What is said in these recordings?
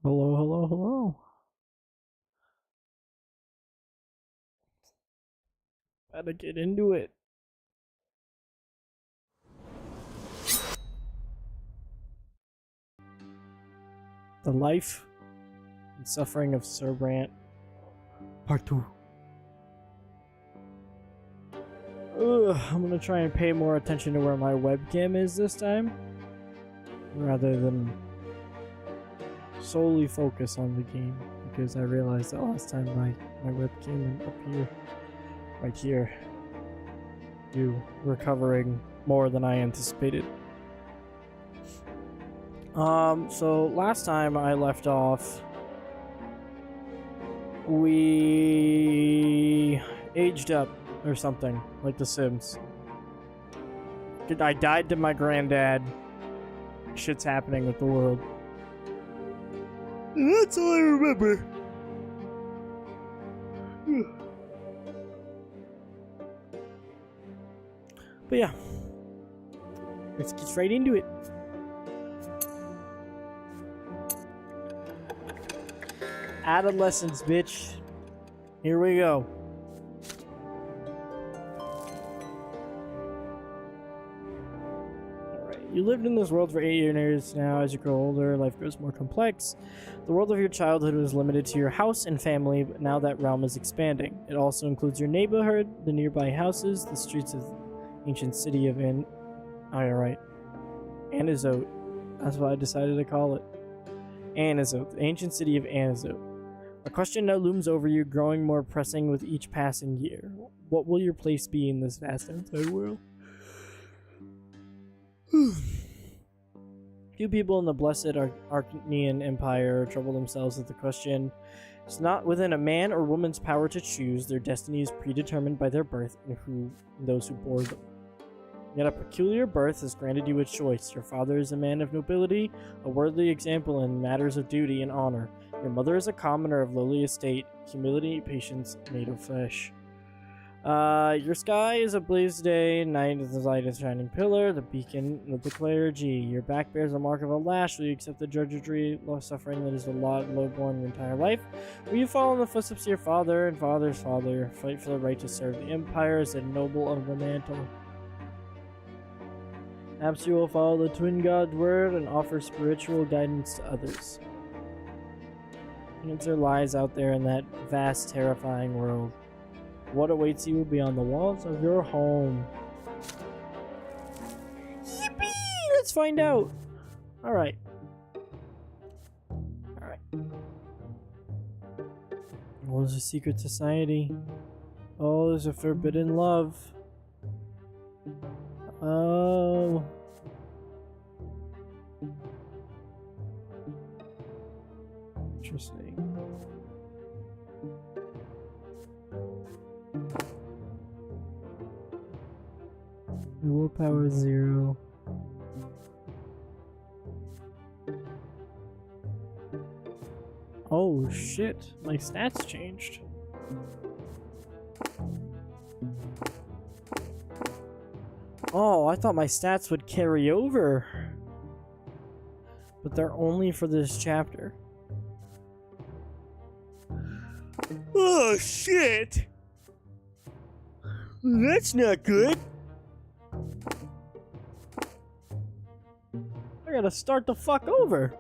Hello, hello, hello. Gotta get into it. The life and suffering of Sir Brante, Part 2. I'm gonna try and pay more attention to where my webcam is this time, rather than solely focus on the game, because I realized that last time my webcam went up here, right here. You recovering more than I anticipated. So last time I left off, we aged up or something, like The Sims. I died to my granddad. Shit's happening with the world. That's all I remember. But yeah, let's get right into it. Adolescence, bitch. Here we go. Alright, you lived in this world for 8 years now. As you grow older, life grows more complex. The world of your childhood was limited to your house and family, but now that realm is expanding. It also includes your neighborhood, the nearby houses, the streets of the ancient city of Alright. Anizote. That's what I decided to call it. Anizote. The ancient city of Anizote. A question now looms over you, growing more pressing with each passing year. What will your place be in this vast outside world? Few people in the blessed Arcanian Empire trouble themselves with the question. It's not within a man or woman's power to choose. Their destiny is predetermined by their birth and those who bore them. Yet a peculiar birth has granted you a choice. Your father is a man of nobility, a worthy example in matters of duty and honor. Your mother is a commoner of lowly estate, humility, patience, made of flesh. Your sky is a blazed day, night is the light of a shining pillar, the beacon of the clergy. Your back bears the mark of a lash. Will you accept the drudgery, suffering that is the lot lowborn your entire life? Will you follow in the footsteps of your father and father's father, fight for the right to serve the empire as a noble of the mantle? Perhaps you will follow the twin god's word and offer spiritual guidance to others. The answer lies out there in that vast, terrifying world. What awaits you beyond the walls of your home? Yippee! Let's find out! Alright. Alright. Oh, there's a secret society. Oh, there's a forbidden love. Oh. Interesting. Willpower 0. Oh shit, my stats changed. Oh, I thought my stats would carry over. But they're only for this chapter. Oh shit! That's not good. I gotta start the fuck over.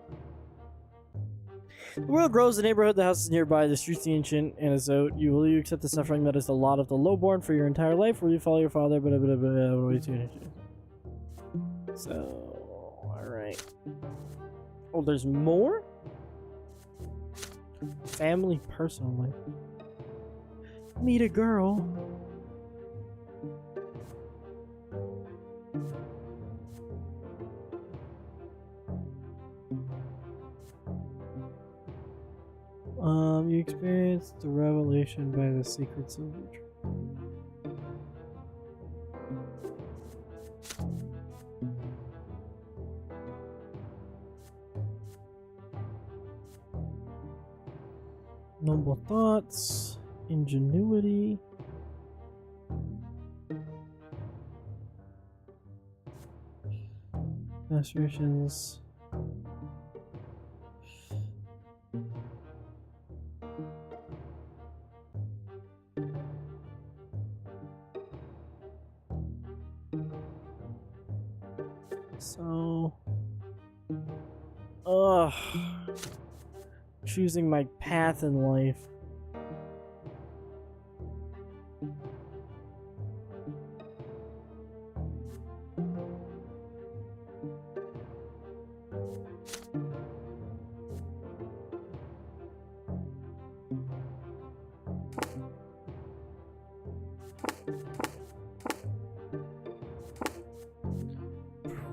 The world grows, the neighborhood, the houses nearby, the streets, the ancient Anizote. Will you accept the suffering that is the lot of the lowborn for your entire life? Will you follow your father? What are you doing? So, alright. Oh, there's more? Family, personal life. Meet a girl. You experience the revelation by the secret silver tree. Noble thoughts, ingenuity. Aspirations. So, choosing my path in life.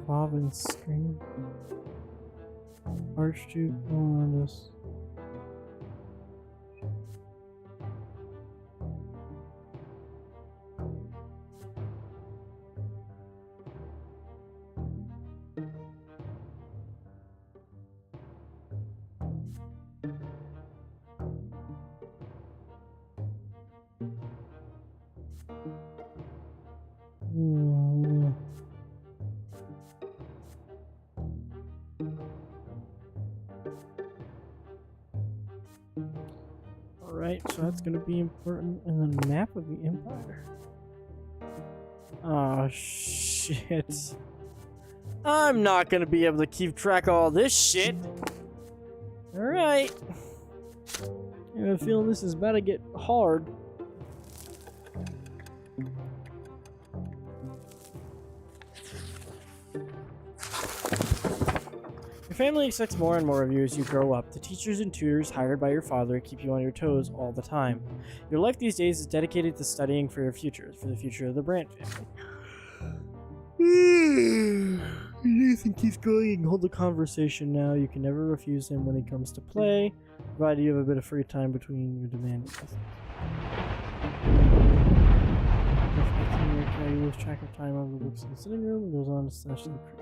Province screen. Archduke Orlandus. right? So that's gonna be important in the map of the Empire. Oh, shit. I'm not gonna be able to keep track of all this shit. Alright. I have a feeling this is about to get hard. Your family expects more and more of you as you grow up. The teachers and tutors hired by your father keep you on your toes all the time. Your life these days is dedicated to studying for your future, for the future of the Brante family. Nathan keeps going. You can hold the conversation now. You can never refuse him when he comes to play, provided you have a bit of free time between your demanding lessons. You lose track of time on the books in the sitting room and goes on to slash the creek.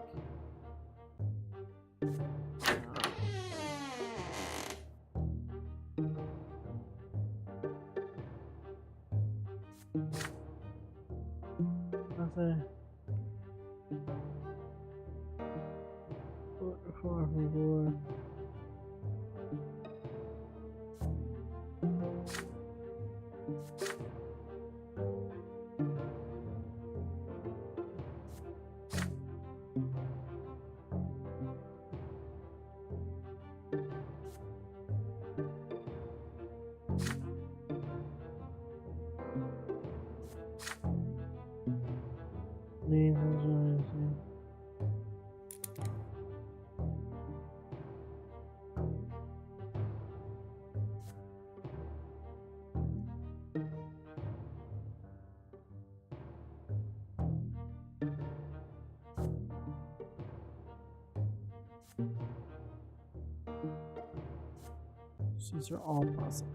Nothing. These are all positive.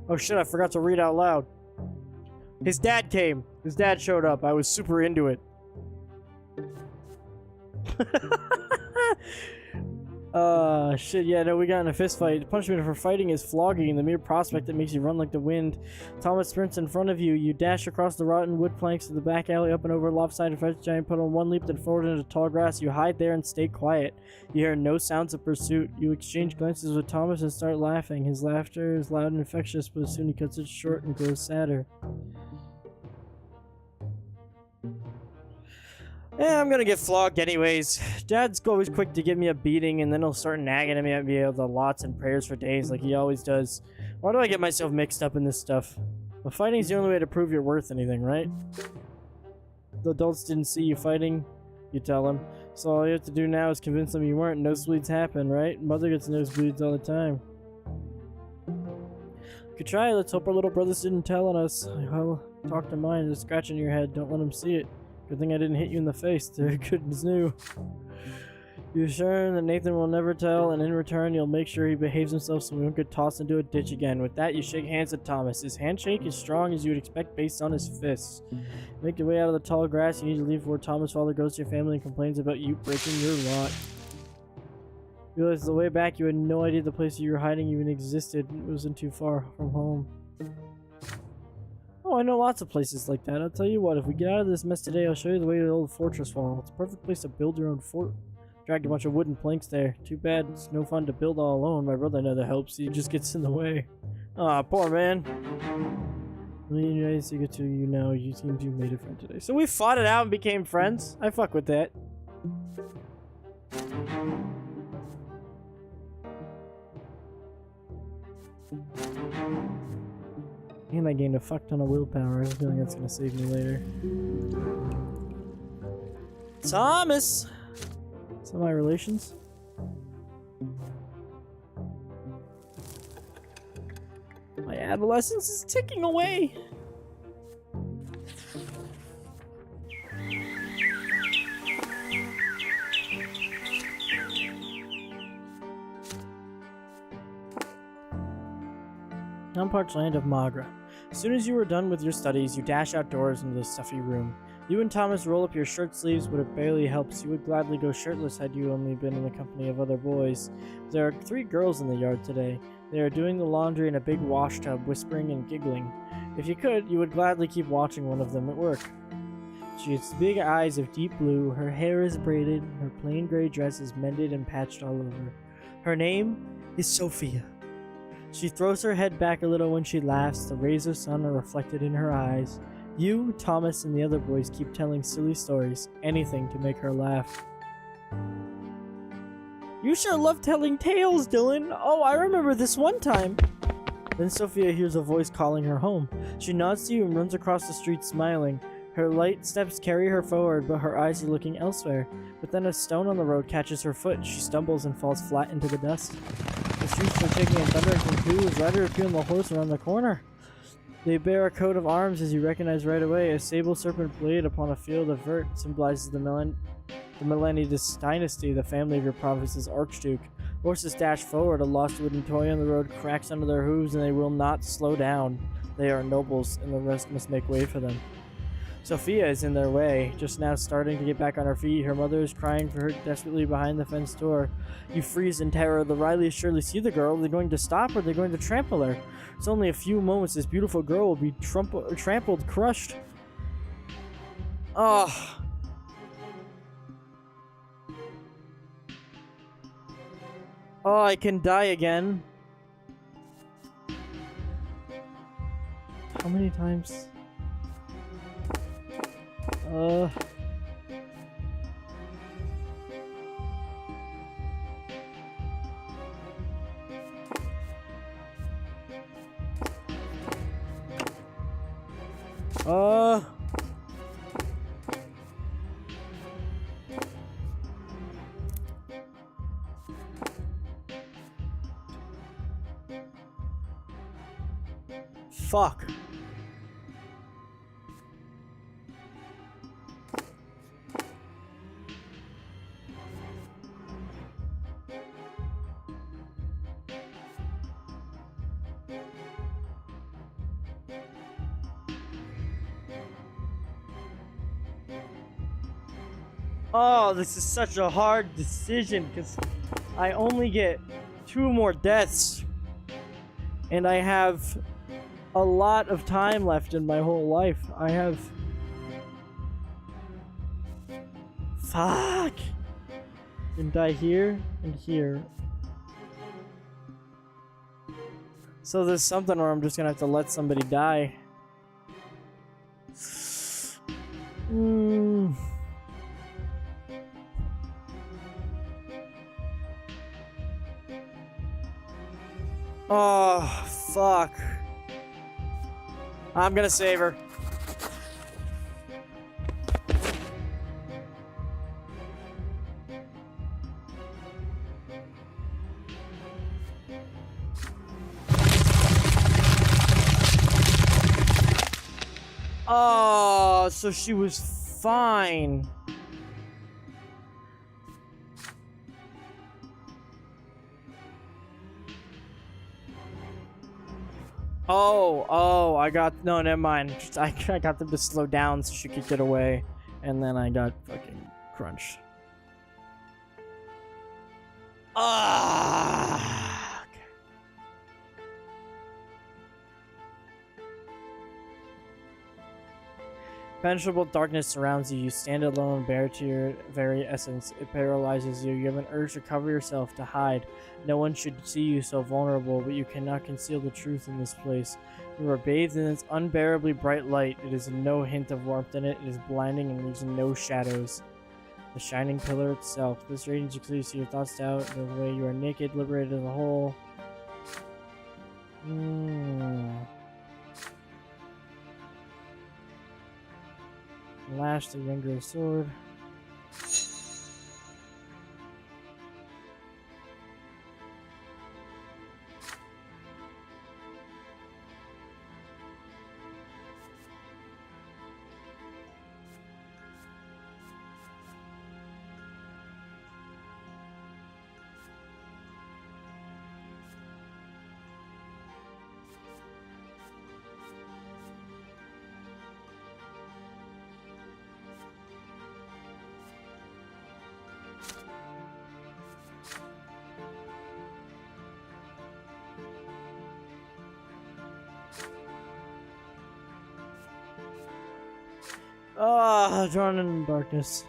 Oh shit, I forgot to read out loud. His dad came. His dad showed up. I was super into it. Shit, yeah, no, we got in a fist fight. The punishment for fighting is flogging, the mere prospect that makes you run like the wind. Thomas sprints in front of you. You dash across the rotten wood planks to the back alley, up and over a lopsided fence giant, put on one leap, then forward into tall grass. You hide there and stay quiet. You hear no sounds of pursuit. You exchange glances with Thomas and start laughing. His laughter is loud and infectious, but soon he cuts it short and grows sadder. Yeah, I'm gonna get flogged anyways. Dad's always quick to give me a beating, and then he'll start nagging at me at me with lots and prayers for days like he always does. Why do I get myself mixed up in this stuff? But fighting's the only way to prove you're worth anything, right? The adults didn't see you fighting, you tell them. So all you have to do now is convince them you weren't. Nosebleeds happen, right? Mother gets nosebleeds all the time. Could try. Let's hope our little brothers didn't tell on us. I'll talk to mine. There's a scratch on your head. Don't let them see it. Good thing I didn't hit you in the face. They're good as new. You're sure that Nathan will never tell, and in return, you'll make sure he behaves himself so we won't get tossed into a ditch again. With that, you shake hands with Thomas. His handshake is strong as you would expect based on his fists. Make your way out of the tall grass. You need to leave before Thomas' father goes to your family and complains about you breaking your lot. You realize the way back, you had no idea the place you were hiding even existed. It wasn't too far from home. Oh, I know lots of places like that. I'll tell you what, if we get out of this mess today, I'll show you the way to the old fortress wall. It's a perfect place to build your own fort. Dragged a bunch of wooden planks there. Too bad it's no fun to build all alone. My brother never helps. He just gets in the way. Aw, poor man. Really nice to get to you now. You seem to have made a friend today. So we fought it out and became friends? I fuck with that. And I gained a fuck ton of willpower. I have a feeling that's gonna save me later. Thomas! Some of my relations? My adolescence is ticking away! Unparched land of Magra. As soon as you are done with your studies, you dash outdoors into the stuffy room. You and Thomas roll up your shirt sleeves, but it barely helps. You would gladly go shirtless had you only been in the company of other boys. There are 3 girls in the yard today. They are doing the laundry in a big wash tub, whispering and giggling. If you could, you would gladly keep watching one of them at work. She has big eyes of deep blue, her hair is braided, her plain gray dress is mended and patched all over. Her name is Sophia. She throws her head back a little when she laughs, the rays of sun are reflected in her eyes. You, Thomas, and the other boys keep telling silly stories, anything to make her laugh. You sure love telling tales, Dylan. Oh, I remember this one time. Then Sophia hears a voice calling her home. She nods to you and runs across the street smiling. Her light steps carry her forward, but her eyes are looking elsewhere. But then a stone on the road catches her foot. She stumbles and falls flat into the dust. The streets are shaking and thundering from two as Rider appear on the horse around the corner. They bear a coat of arms as you recognize right away. A sable serpent blade upon a field of vert symbolizes the Melanides dynasty, the family of your province's archduke. Horses dash forward, a lost wooden toy on the road cracks under their hooves, and they will not slow down. They are nobles, and the rest must make way for them. Sophia is in their way, just now starting to get back on her feet. Her mother is crying for her desperately behind the fenced door. You freeze in terror. The Rileys surely see the girl. Are they going to stop or are they going to trample her? It's only a few moments. This beautiful girl will be trampled, crushed. Oh. Oh, I can die again. How many times? Fuck. Oh, this is such a hard decision because I only get 2 more deaths and I have a lot of time left in my whole life. I have... Fuck! And die here and here. So there's something where I'm just gonna have to let somebody die. Oh, fuck. I'm gonna save her. Oh, so she was fine. Oh, I got, no, never mind. I got them to slow down so she could get away, and then I got fucking crunched. Ah. Okay. Penetrable darkness surrounds you. You stand alone, bare to your very essence. It paralyzes you. You have an urge to cover yourself, to hide. No one should see you so vulnerable, but you cannot conceal the truth in this place. You are bathed in its unbearably bright light. It is no hint of warmth in it. It is blinding and leaves no shadows. The shining pillar itself. This radiance exceeds your thoughts doubt. The way you are naked, liberated as a whole. Lash the younger sword. Drawn in darkness.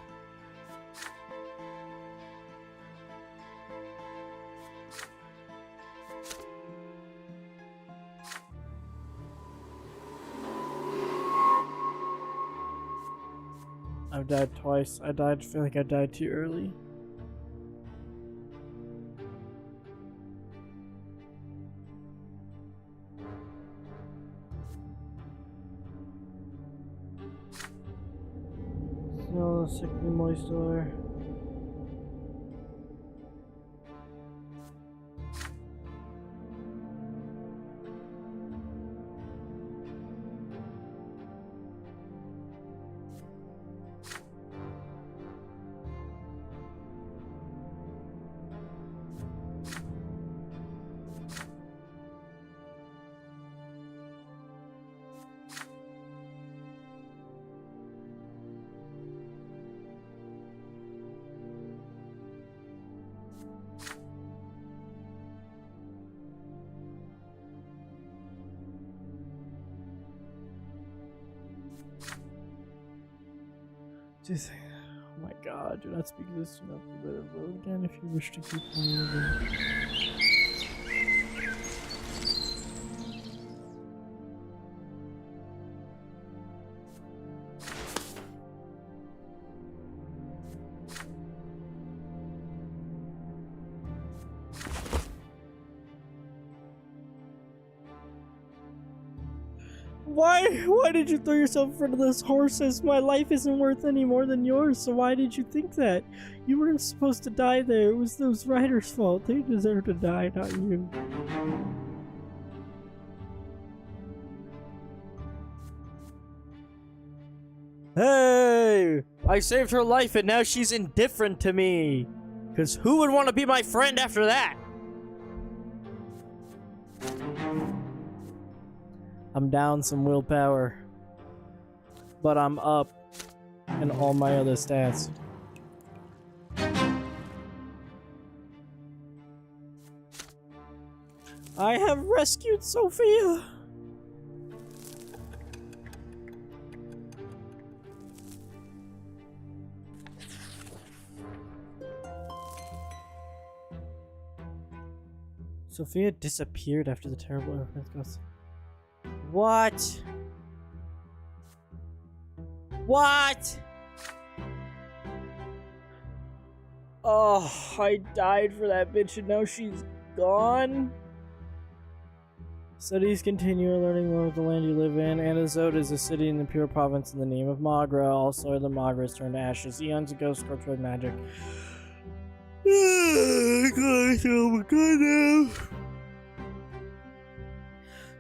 I've died twice. I feel like I died too early. Smell the sickly moist air. Oh my god, do not speak this, do not be let it roll again if you wish to keep on living. Why did you throw yourself in front of those horses? My life isn't worth any more than yours, so why did you think that? You weren't supposed to die there. It was those riders' fault. They deserve to die, not you. Hey! I saved her life and now she's indifferent to me. Because who would want to be my friend after that? I'm down some willpower, but I'm up in all my other stats. I have rescued Sophia! Sophia disappeared after the terrible earthquake. What? What? Oh, I died for that bitch and now she's gone? Studies continue learning more of the land you live in. Anazode is a city in the Pure Province in the name of Magra. Also, the Magra is turned to ashes. Eons ago, scorched by magic. Oh my god now.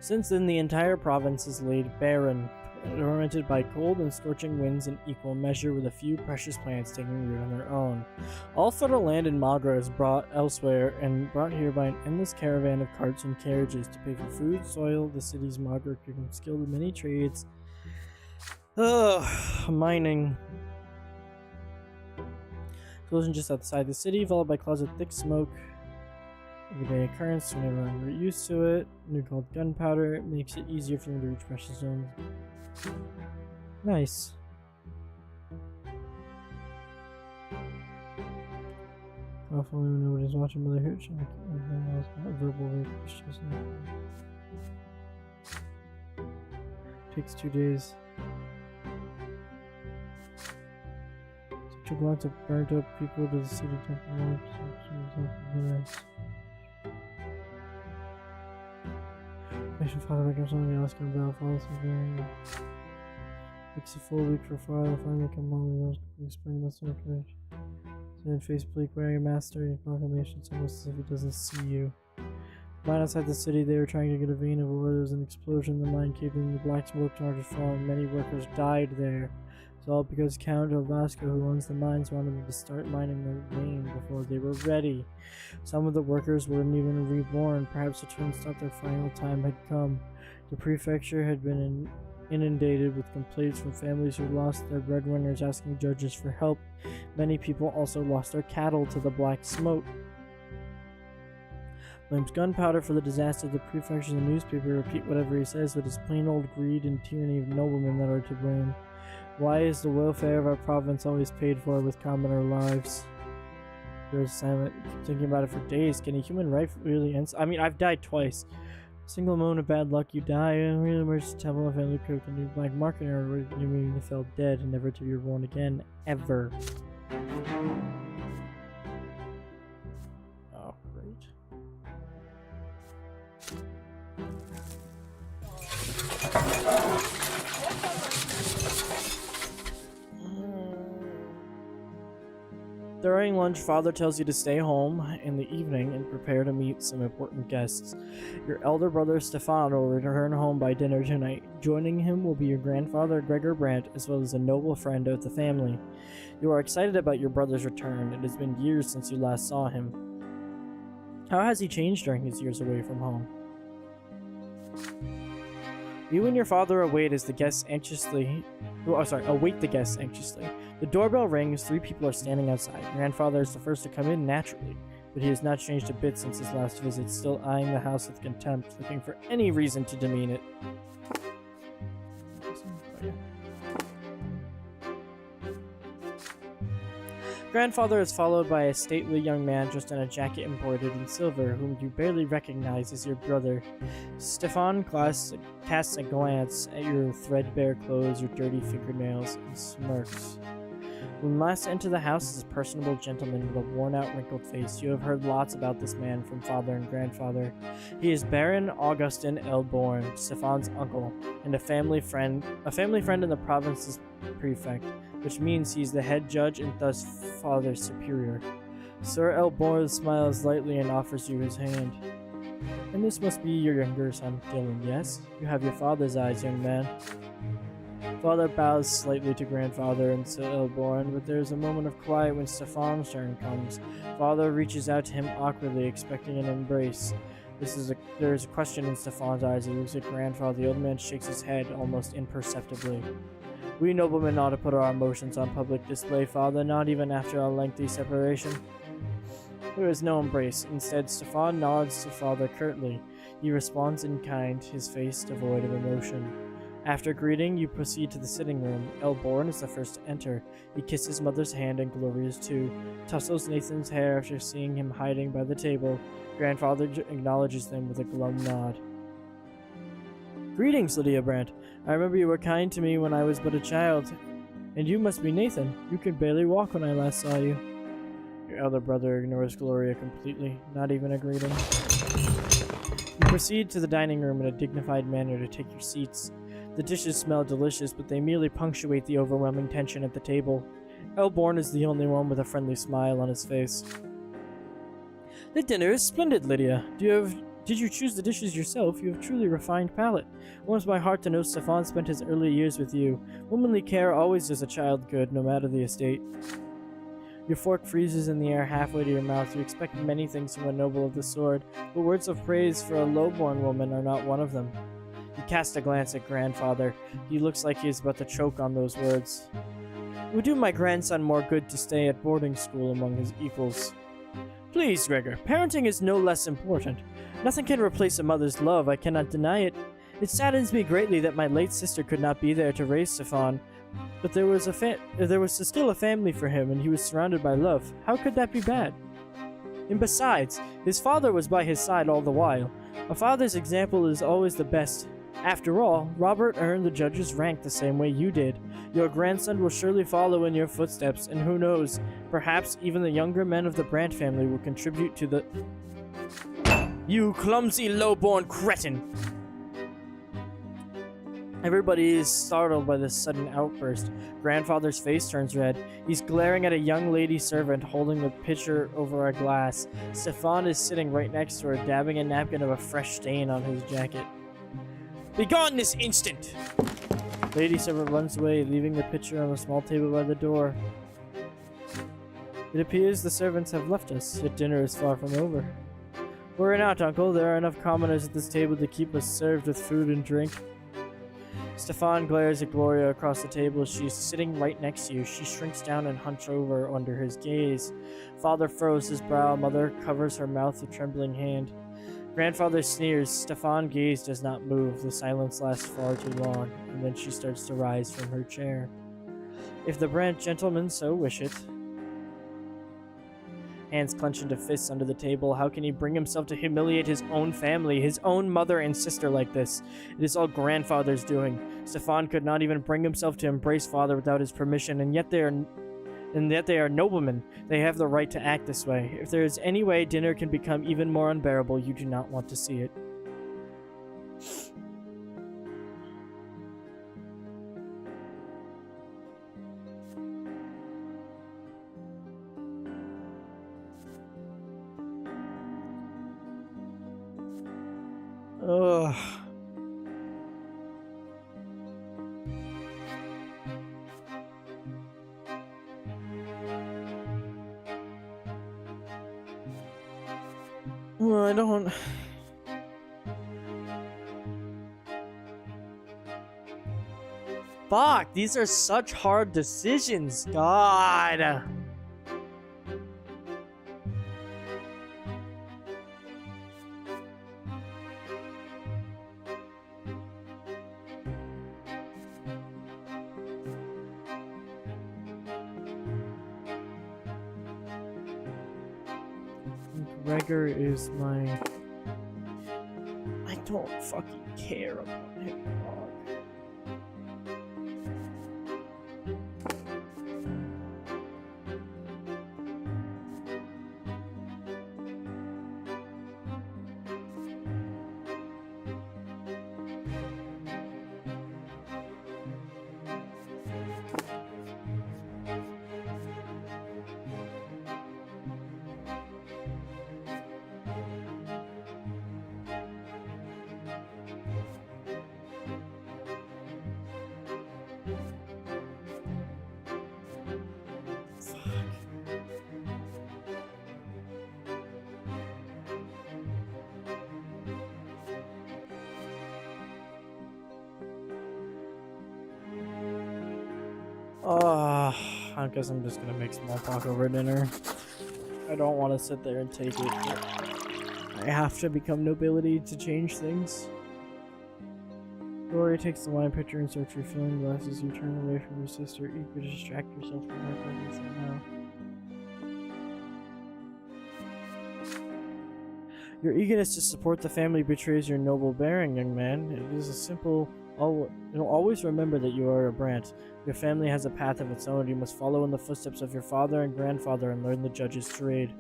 Since then, the entire province is laid barren, tormented by cold and scorching winds in equal measure, with a few precious plants taking root on their own. All fertile land in Magra is brought elsewhere and brought here by an endless caravan of carts and carriages to pay for food, soil. The city's Magra became skilled in many trades. Mining. Explosion just outside the city, followed by clouds of thick smoke. Everyday occurrence whenever I'm used to it. New called gunpowder. It makes it easier for them to reach precious zones. Nice. Awfully when nobody's watching Mother Hooch and everything else, not verbal rape, it's just takes 2 days. Such a lot of burnt up people to the city temple. Nation Father records on the Oscar Bell follows again. Takes a full week for Father to finally come home. Spring must encourage. Stand face bleak wearing a mask during proclamations almost as if he doesn't see you. Right outside the city, they were trying to get a vein of oil. There was an explosion. The mine caved in. The black smoke started falling. Many workers died there. It's all because Count Vasco, who owns the mines, wanted them to start mining the vein before they were ready. Some of the workers weren't even reborn. Perhaps the twins thought their final time had come. The prefecture had been inundated with complaints from families who lost their breadwinners asking judges for help. Many people also lost their cattle to the black smoke. Blames gunpowder for the disaster. The prefecture and the newspaper repeat whatever he says, but it's plain old greed and tyranny of noblemen that are to blame. Why is the welfare of our province always paid for with commoner lives? You're silent. You keep thinking about it for days. Can a human life really end? I mean, I've died twice. Single moment of bad luck, you die. And really emerge the temple of family cooked a new black market or you mean you fell dead and never to be reborn again. Ever. Oh, great. During lunch, Father tells you to stay home in the evening and prepare to meet some important guests. Your elder brother Stefan will return home by dinner tonight. Joining him will be your grandfather Gregor Brante, as well as a noble friend of the family. You are excited about your brother's return. It has been years since you last saw him. How has he changed during his years away from home? You and your father await the guests anxiously. The doorbell rings. 3 people are standing outside. Grandfather is the first to come in naturally, but he has not changed a bit since his last visit, still eyeing the house with contempt, looking for any reason to demean it. Grandfather is followed by a stately young man dressed in a jacket embroidered in silver, whom you barely recognize as your brother. Stefan casts a glance at your threadbare clothes, your dirty fingernails, and smirks. When last entered the house is a personable gentleman with a worn-out, wrinkled face. You have heard lots about this man from father and grandfather. He is Baron Augustin Elborn, Stefan's uncle, and a family friend in the province's prefect, which means he's the head judge and thus father's superior. Sir Elborn smiles lightly and offers you his hand. And this must be your younger son, Dylan, yes? You have your father's eyes, young man. Father bows slightly to grandfather and Sir Elborn, but there is a moment of quiet when Stefan's turn comes. Father reaches out to him awkwardly, expecting an embrace. There is a question in Stefan's eyes. He looks at grandfather. The old man shakes his head almost imperceptibly. We noblemen ought to put our emotions on public display, Father, not even after a lengthy separation. There is no embrace. Instead, Stefan nods to Father curtly. He responds in kind, his face devoid of emotion. After greeting, you proceed to the sitting room. Elborn is the first to enter. He kisses mother's hand and Gloria's too. Tussles Nathan's hair after seeing him hiding by the table. Grandfather acknowledges them with a glum nod. Greetings, Lydia Brante. I remember you were kind to me when I was but a child. And you must be Nathan. You could barely walk when I last saw you. Your elder brother ignores Gloria completely, not even a greeting. You proceed to the dining room in a dignified manner to take your seats. The dishes smell delicious, but they merely punctuate the overwhelming tension at the table. Elborn is the only one with a friendly smile on his face. The dinner is splendid, Lydia. Did you choose the dishes yourself? You have truly refined palate. It warms my heart to know Stefan spent his early years with you. Womanly care always does a child good, no matter the estate. Your fork freezes in the air halfway to your mouth. You expect many things from a noble of the sword, but words of praise for a low-born woman are not one of them. You cast a glance at grandfather. He looks like he is about to choke on those words. It would do my grandson more good to stay at boarding school among his equals. Please, Gregor, parenting is no less important. Nothing can replace a mother's love, I cannot deny it. It saddens me greatly that my late sister could not be there to raise Stefan, but there was still a family for him, and he was surrounded by love. How could that be bad? And besides, his father was by his side all the while. A father's example is always the best. After all, Robert earned the judge's rank the same way you did. Your grandson will surely follow in your footsteps, and who knows, perhaps even the younger men of the Brante family will contribute to the... You clumsy, low-born cretin! Everybody is startled by this sudden outburst. Grandfather's face turns red. He's glaring at a young lady servant holding the pitcher over a glass. Stefan is sitting right next to her, dabbing a napkin of a fresh stain on his jacket. Be gone this instant! Lady servant runs away, leaving the pitcher on a small table by the door. It appears the servants have left us, yet dinner is far from over. Worry not, uncle. There are enough commoners at this table to keep us served with food and drink. Stefan glares at Gloria across the table. She's sitting right next to you. She shrinks down and hunches over under his gaze. Father furrows his brow. Mother covers her mouth with trembling hand. Grandfather sneers. Stefan's gaze does not move. The silence lasts far too long, and then she starts to rise from her chair. If the Brante gentleman so wish it. Hands clench into fists under the table. How can he bring himself to humiliate his own family, his own mother and sister like this? It is all Grandfather's doing. Stefan could not even bring himself to embrace Father without his permission, and yet they are noblemen. They have the right to act this way. If there is any way dinner can become even more unbearable, you do not want to see it. Ugh. Well, I don't... Fuck, these are such hard decisions, God. Gregor is my... I don't fucking care about him, dog. I guess I'm just gonna make small talk over dinner. I don't want to sit there and take it. I have to become nobility to change things. Gloria takes the wine pitcher and starts refilling glasses. You turn away from your sister, eager to distract yourself from her presence somehow. Your eagerness to support the family betrays your noble bearing, young man. It is a simple... always remember that you are a Brante. Your family has a path of its own. You must follow in the footsteps of your father and grandfather and learn the judge's trade.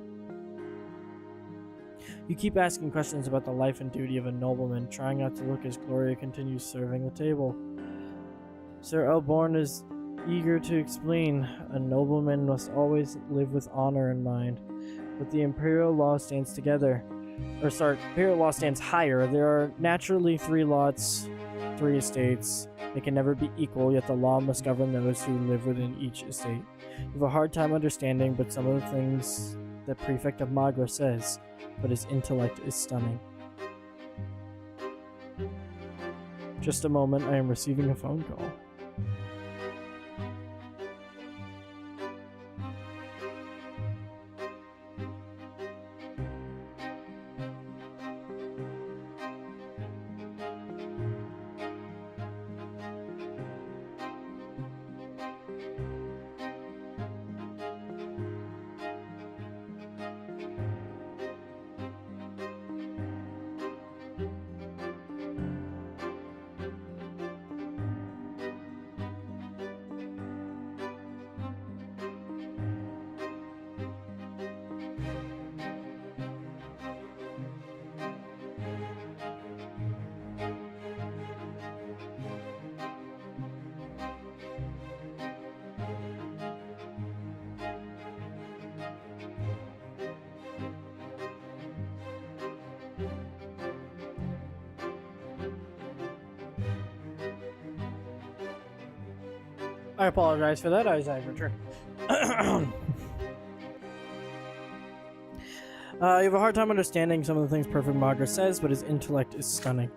You keep asking questions about the life and duty of a nobleman, trying not to look as Gloria continues serving the table. Sir Elborn is eager to explain. A nobleman must always live with honor in mind. But the imperial law stands together. Imperial law stands higher. There are naturally 3 lots, 3 estates. They can never be equal, yet the law must govern those who live within each estate. You have a hard time understanding, but some of the things the prefect of Magra says, but his intellect is stunning. Just a moment, I am receiving a phone call. I apologize for that, as I return. You have a hard time understanding some of the things Perfect Margaret says, but his intellect is stunning.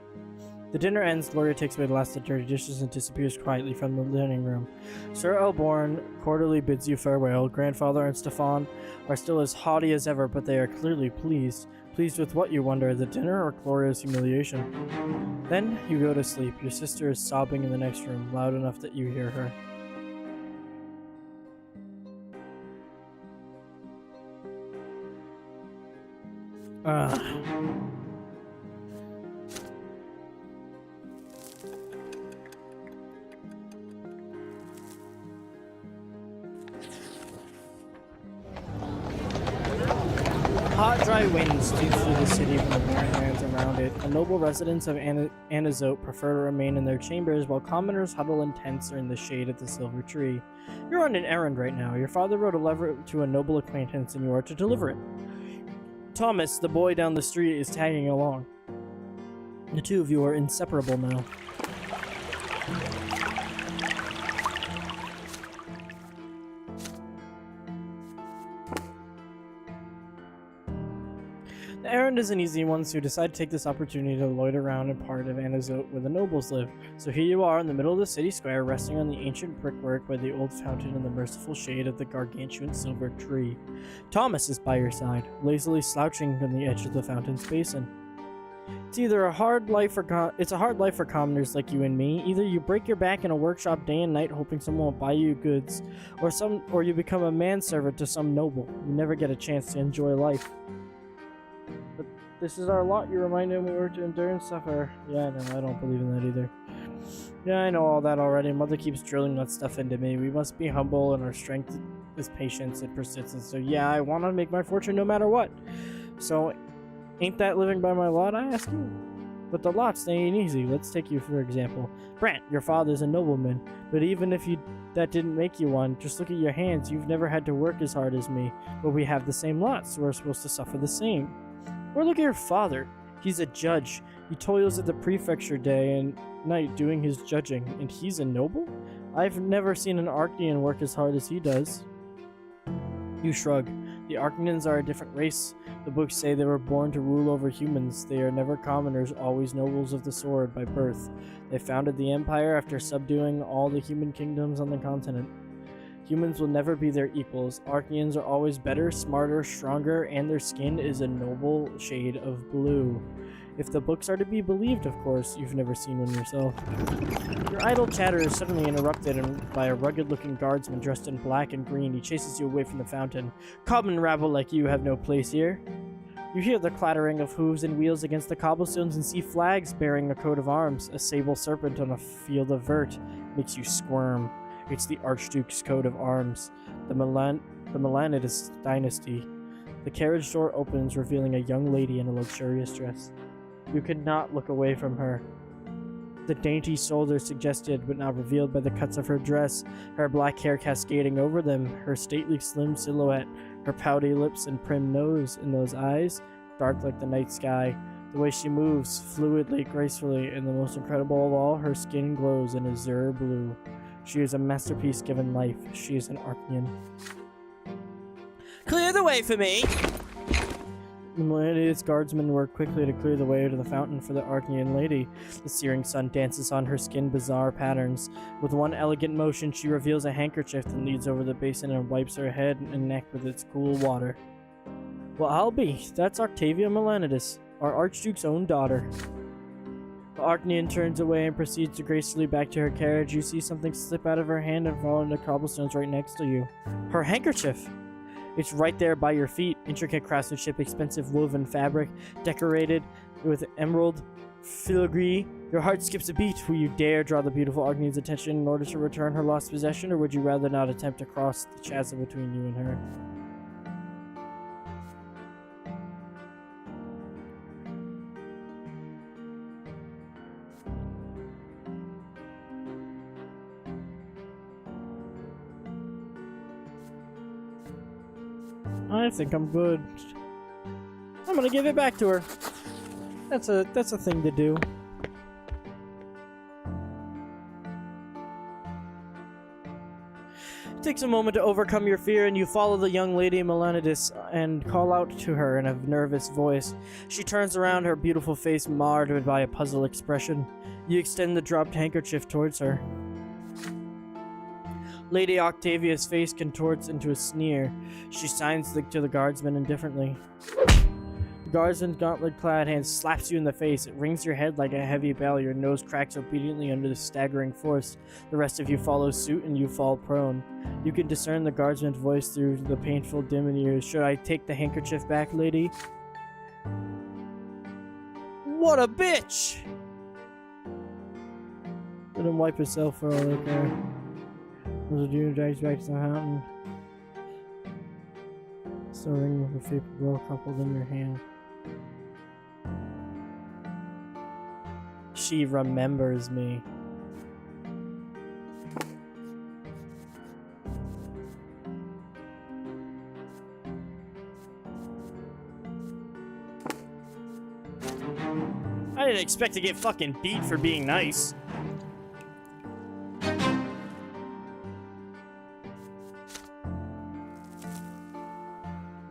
The dinner ends, Gloria takes away the last of the dirty dishes and disappears quietly from the dining room. Sir Elborn cordially bids you farewell. Grandfather and Stefan are still as haughty as ever, but they are clearly pleased. Pleased with what, you wonder, the dinner or Gloria's humiliation? Then you go to sleep. Your sister is sobbing in the next room, loud enough that you hear her. Hot, dry winds sweep through the city from the barren lands around it. The noble residents of Anazote prefer to remain in their chambers, while commoners huddle in tents or in the shade of the silver tree. You're on an errand right now. Your father wrote a letter to a noble acquaintance, and you are to deliver it. Thomas, the boy down the street, is tagging along. The two of you are inseparable now. The errand is an easy one, so you decide to take this opportunity to loiter around in part of Anazote where the nobles live. So here you are in the middle of the city square, resting on the ancient brickwork by the old fountain in the merciful shade of the gargantuan silver tree. Thomas is by your side, lazily slouching on the edge of the fountain's basin. It's either a hard life for commoners like you and me. Either you break your back in a workshop day and night hoping someone will buy you goods, or you become a manservant to some noble. You never get a chance to enjoy life. But this is our lot, you reminded me we were to endure and suffer. Yeah, no, I don't believe in that either. Yeah, I know all that already. Mother keeps drilling that stuff into me. We must be humble, and our strength is patience and persistence. So yeah, I want to make my fortune no matter what. So, ain't that living by my lot, I ask you? But the lots, they ain't easy. Let's take you for example. Brant, your father's a nobleman, but even if that didn't make you one, just look at your hands. You've never had to work as hard as me, but we have the same lots, so we're supposed to suffer the same. Or look at your father. He's a judge. He toils at the prefecture day and night doing his judging, and he's a noble? I've never seen an Arcanian work as hard as he does. You shrug. The Arcanians are a different race. The books say they were born to rule over humans. They are never commoners, always nobles of the sword by birth. They founded the empire after subduing all the human kingdoms on the continent. Humans will never be their equals. Arcanians are always better, smarter, stronger, and their skin is a noble shade of blue. If the books are to be believed, of course. You've never seen one yourself. Your idle chatter is suddenly interrupted by a rugged-looking guardsman dressed in black and green. He chases you away from the fountain. Common rabble like you have no place here. You hear the clattering of hooves and wheels against the cobblestones and see flags bearing a coat of arms. A sable serpent on a field of vert makes you squirm. It's the Archduke's coat of arms, the Melanides dynasty. The carriage door opens, revealing a young lady in a luxurious dress. You could not look away from her. The dainty shoulders suggested, but not revealed by the cuts of her dress, her black hair cascading over them, her stately slim silhouette, her pouty lips and prim nose, and those eyes, dark like the night sky. The way she moves, fluidly, gracefully, and the most incredible of all, her skin glows in azure blue. She is a masterpiece given life. She is an Arcanian. Clear the way for me! The Melanides guardsmen work quickly to clear the way to the fountain for the Arcanian lady. The searing sun dances on her skin bizarre patterns. With one elegant motion, she reveals a handkerchief and leads over the basin and wipes her head and neck with its cool water. Well, I'll be. That's Octavia Melanides, our Archduke's own daughter. The Arcanian turns away and proceeds to gracefully back to her carriage. You see something slip out of her hand and fall into cobblestones right next to you. Her handkerchief! It's right there by your feet. Intricate craftsmanship, expensive woven fabric, decorated with emerald filigree. Your heart skips a beat. Will you dare draw the beautiful Arcanian's attention in order to return her lost possession, or would you rather not attempt to cross the chasm between you and her? I think I'm good. I'm gonna give it back to her. That's a thing to do. It takes a moment to overcome your fear, and you follow the young lady Melanides and call out to her in a nervous voice. She turns around, her beautiful face marred by a puzzled expression. You extend the dropped handkerchief towards her. Lady Octavia's face contorts into a sneer. She signs to the guardsman indifferently. The guardsman's gauntlet-clad hand slaps you in the face. It rings your head like a heavy bell. Your nose cracks obediently under the staggering force. The rest of you follow suit, and you fall prone. You can discern the guardsman's voice through the painful dim ears. Should I take the handkerchief back, lady? What a bitch! Let him wipe himself for all they care. As the demon drags back to the fountain, still ring with a paper roll coupled in your hand. She remembers me. I didn't expect to get fucking beat for being nice.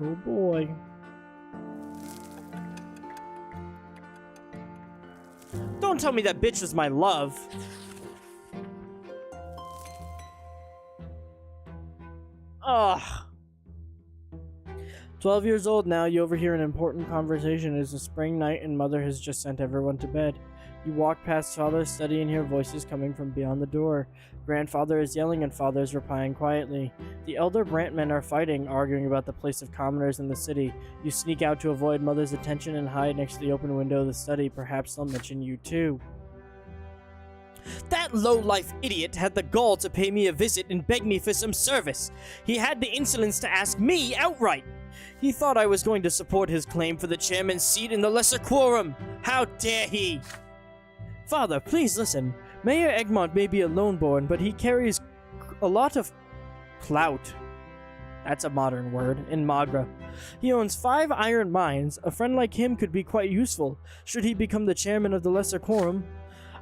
Oh boy. Don't tell me that bitch was my love. Ugh. 12 years old now, you overhear an important conversation. It is a spring night and mother has just sent everyone to bed. You walk past father's study and hear voices coming from beyond the door. Grandfather is yelling and father is replying quietly. The elder Brantmen are fighting, arguing about the place of commoners in the city. You sneak out to avoid mother's attention and hide next to the open window of the study. Perhaps they'll mention you too. That low-life idiot had the gall to pay me a visit and beg me for some service. He had the insolence to ask me outright. He thought I was going to support his claim for the chairman's seat in the lesser quorum. How dare he? Father, please listen. Mayor Egmont may be a lone-born, but he carries a lot of clout. That's a modern word, in Magra. He owns 5 iron mines. A friend like him could be quite useful, should he become the chairman of the lesser quorum.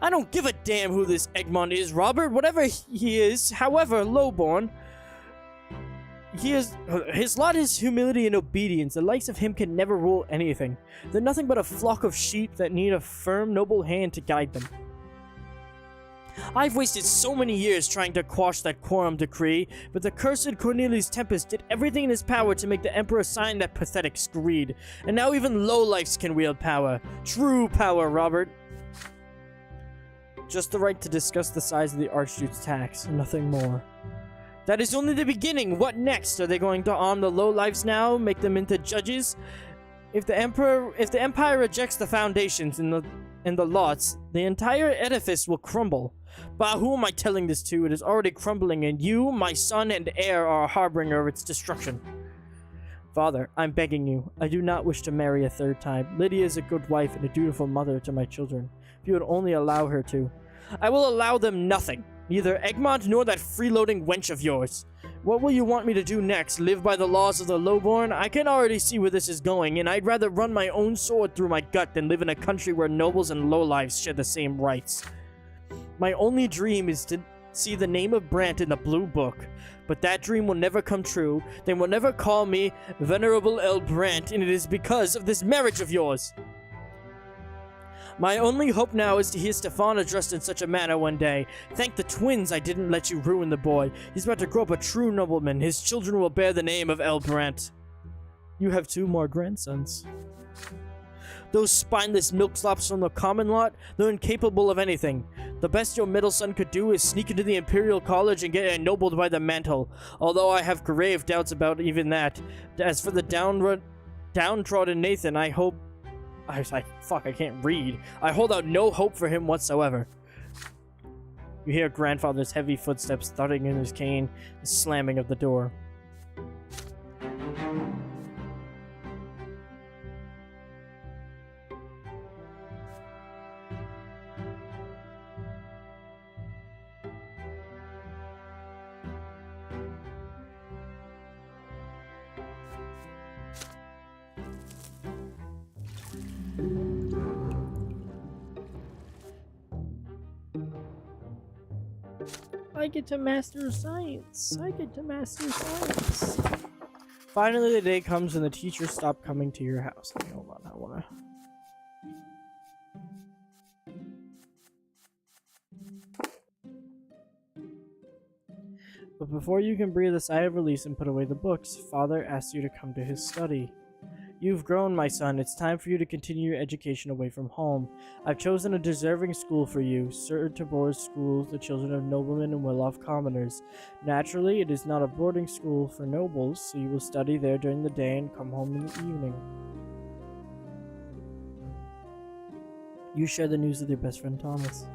I don't give a damn who this Egmont is, Robert. Whatever he is, however low-born, his lot is humility and obedience. The likes of him can never rule anything. They're nothing but a flock of sheep that need a firm, noble hand to guide them. I've wasted so many years trying to quash that quorum decree, but the cursed Cornelius Tempest did everything in his power to make the Emperor sign that pathetic screed. And now even lowlifes can wield power. True power, Robert. Just the right to discuss the size of the Archduke's tax, nothing more. That is only the beginning. What next? Are they going to arm the lowlifes now, make them into judges? If the Empire rejects the foundations in the lots, the entire edifice will crumble. But who am I telling this to? It is already crumbling, and you, my son and heir, are a harbinger of its destruction. Father, I'm begging you. I do not wish to marry a third time. Lydia is a good wife and a dutiful mother to my children. If you would only allow her to. I will allow them nothing. Neither Egmont nor that freeloading wench of yours. What will you want me to do next? Live by the laws of the lowborn? I can already see where this is going, and I'd rather run my own sword through my gut than live in a country where nobles and lowlives share the same rights. My only dream is to see the name of Brante in the Blue Book, but that dream will never come true. They will never call me Venerable El Brante, and it is because of this marriage of yours. My only hope now is to hear Stefan addressed in such a manner one day. Thank the twins I didn't let you ruin the boy. He's about to grow up a true nobleman. His children will bear the name of El Brante. You have 2 more grandsons. Those spineless milkslops from the common lot, they're incapable of anything. The best your middle son could do is sneak into the Imperial College and get ennobled by the mantle, although I have grave doubts about even that. As for the downtrodden Nathan, I hope... I can't read. I hold out no hope for him whatsoever. You hear grandfather's heavy footsteps thudding in his cane, the slamming of the door. I get to master science. I get to master science. Finally, the day comes when the teachers stop coming to your house. Okay, hold on, I wanna... But before you can breathe a sigh of release and put away the books, Father asks you to come to his study. You've grown, my son. It's time for you to continue your education away from home. I've chosen a deserving school for you, Sir Tabor's School, the children of noblemen and well-off commoners. Naturally, it is not a boarding school for nobles, so you will study there during the day and come home in the evening. You share the news with your best friend Thomas.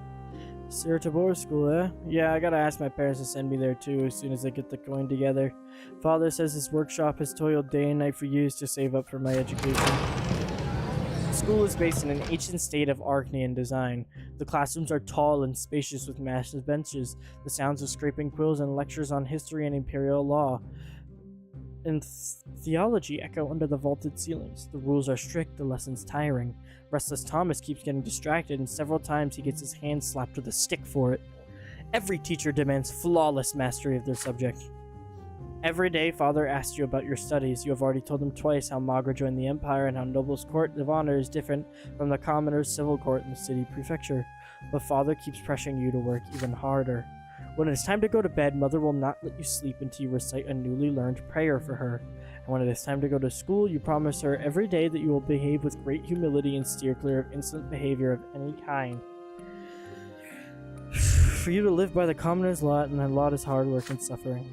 Sir Tabor's School, eh? Yeah, I gotta ask my parents to send me there too as soon as I get the coin together. Father says his workshop has toiled day and night for years to save up for my education. The school is based in an ancient state of Arachnean design. The classrooms are tall and spacious with massive benches, the sounds of scraping quills and lectures on history and imperial law and theology echo under the vaulted ceilings. The rules are strict, the lessons tiring. Restless Thomas keeps getting distracted, and several times he gets his hand slapped with a stick for it. Every teacher demands flawless mastery of their subject. Every day, Father asks you about your studies. You have already told him twice how Magra joined the Empire and how Noble's Court of Honor is different from the Commoner's Civil Court in the city prefecture. But Father keeps pressuring you to work even harder. When it is time to go to bed, Mother will not let you sleep until you recite a newly learned prayer for her. And when it is time to go to school, you promise her every day that you will behave with great humility and steer clear of insolent behavior of any kind. For you to live by the commoner's lot, and that lot is hard work and suffering.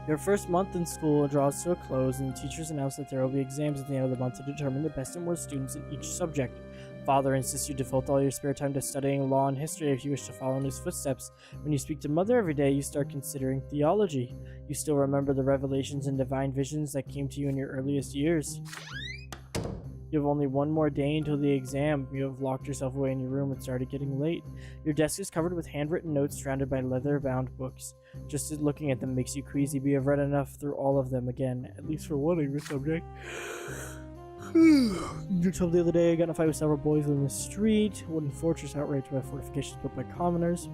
Your first month in school draws to a close, and the teachers announce that there will be exams at the end of the month to determine the best and worst students in each subject. Father insists you devote all your spare time to studying law and history if you wish to follow in his footsteps. When you speak to Mother every day, you start considering theology. You still remember the revelations and divine visions that came to you in your earliest years. You have only one more day until the exam. You have locked yourself away in your room and started getting late. Your desk is covered with handwritten notes surrounded by leather-bound books. Just looking at them makes you queasy, but you have read enough through all of them again, at least for one of your subject. You told the other day I got in a fight with several boys in the street. A wooden fortress outraged by fortifications built by commoners.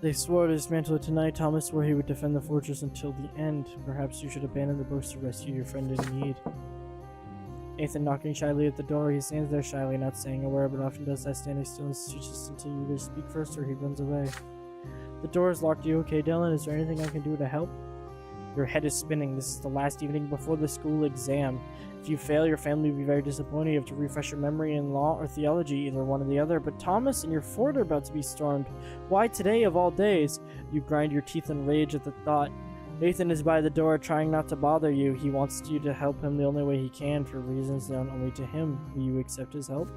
They swore to dismantle it tonight. Thomas swore he would defend the fortress until the end. Perhaps you should abandon the boast to rescue your friend in need. Nathan knocking shyly at the door. He stands there shyly, not saying a word, but often does that, standing still and just until you either speak first or he runs away. The door is locked. Are you okay, Dylan? Is there anything I can do to help? Your head is spinning. This is the last evening before the school exam. If you fail, your family will be very disappointed. You have to refresh your memory in law or theology, either one or the other. But Thomas and your fort are about to be stormed. Why today of all days? You grind your teeth in rage at the thought. Nathan is by the door, trying not to bother you. He wants you to help him the only way he can, for reasons known only to him. Will you accept his help?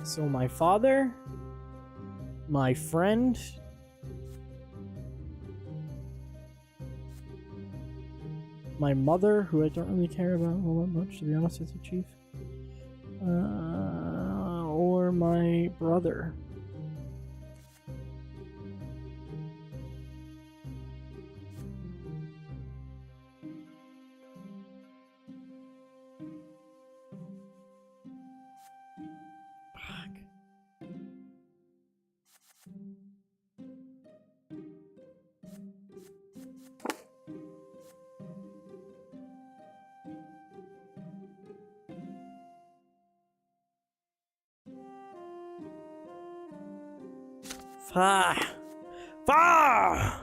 So my father, my friend, my mother, who I don't really care about all that much, to be honest with you, Chief, or my brother. Fah! Fah!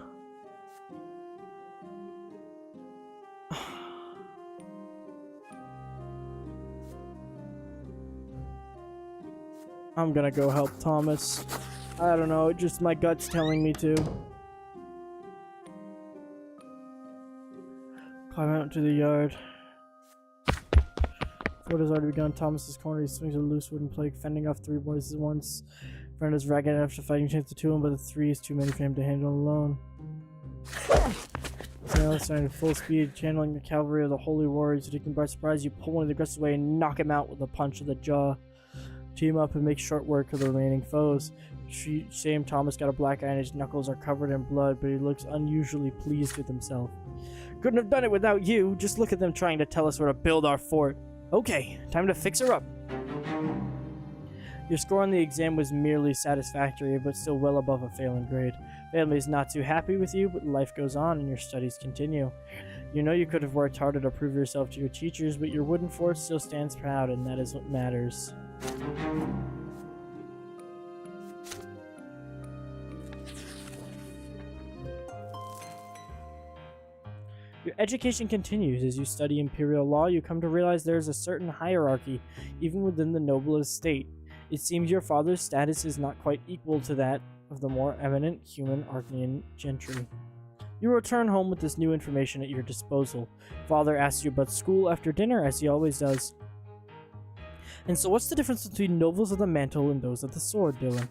I'm gonna go help Thomas. I don't know, just my gut's telling me to. Climb out to the yard. Fort has already begun. Thomas's corner. He swings a loose wooden plank, fending off three boys at once. Friend is ragged enough to fighting chance the two of them, but the three is too many for him to handle alone. Snail is starting at full speed, channeling the cavalry of the holy warriors. Taken by surprise, you pull one of the aggressors away and knock him out with a punch to the jaw. team up and make short work of the remaining foes. Shame Thomas got a black eye and his knuckles are covered in blood, but he looks unusually pleased with himself. Couldn't have done it without you. Just look at them trying to tell us where to build our fort. Okay, time to fix her up. Your score on the exam was merely satisfactory, but still well above a failing grade. Family is not too happy with you, but life goes on and your studies continue. You know you could have worked harder to prove yourself to your teachers, but your wooden fort still stands proud, and that is what matters. Your education continues. As you study imperial law, you come to realize there is a certain hierarchy, even within the noble estate. It seems your father's status is not quite equal to that of the more eminent human Archnean gentry. You return home with this new information at your disposal. Father asks you about school after dinner, as he always does. And so what's the difference between nobles of the mantle and those of the sword, Dylan?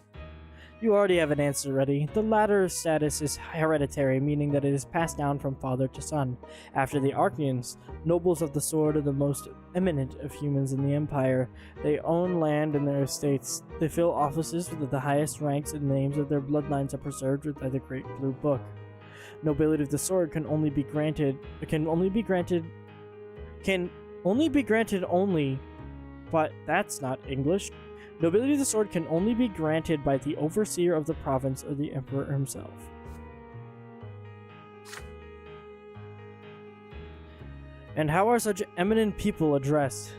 You already have an answer ready. The latter status is hereditary, meaning that it is passed down from father to son. After the Archneans, nobles of the sword are the most eminent of humans in the Empire. They own land in their estates. They fill offices with the highest ranks, and the names of their bloodlines are preserved by the Great Blue Book. Nobility of the sword can only be granted, but that's not English. Nobility of the sword can only be granted by the overseer of the province or the emperor himself. And how are such eminent people addressed?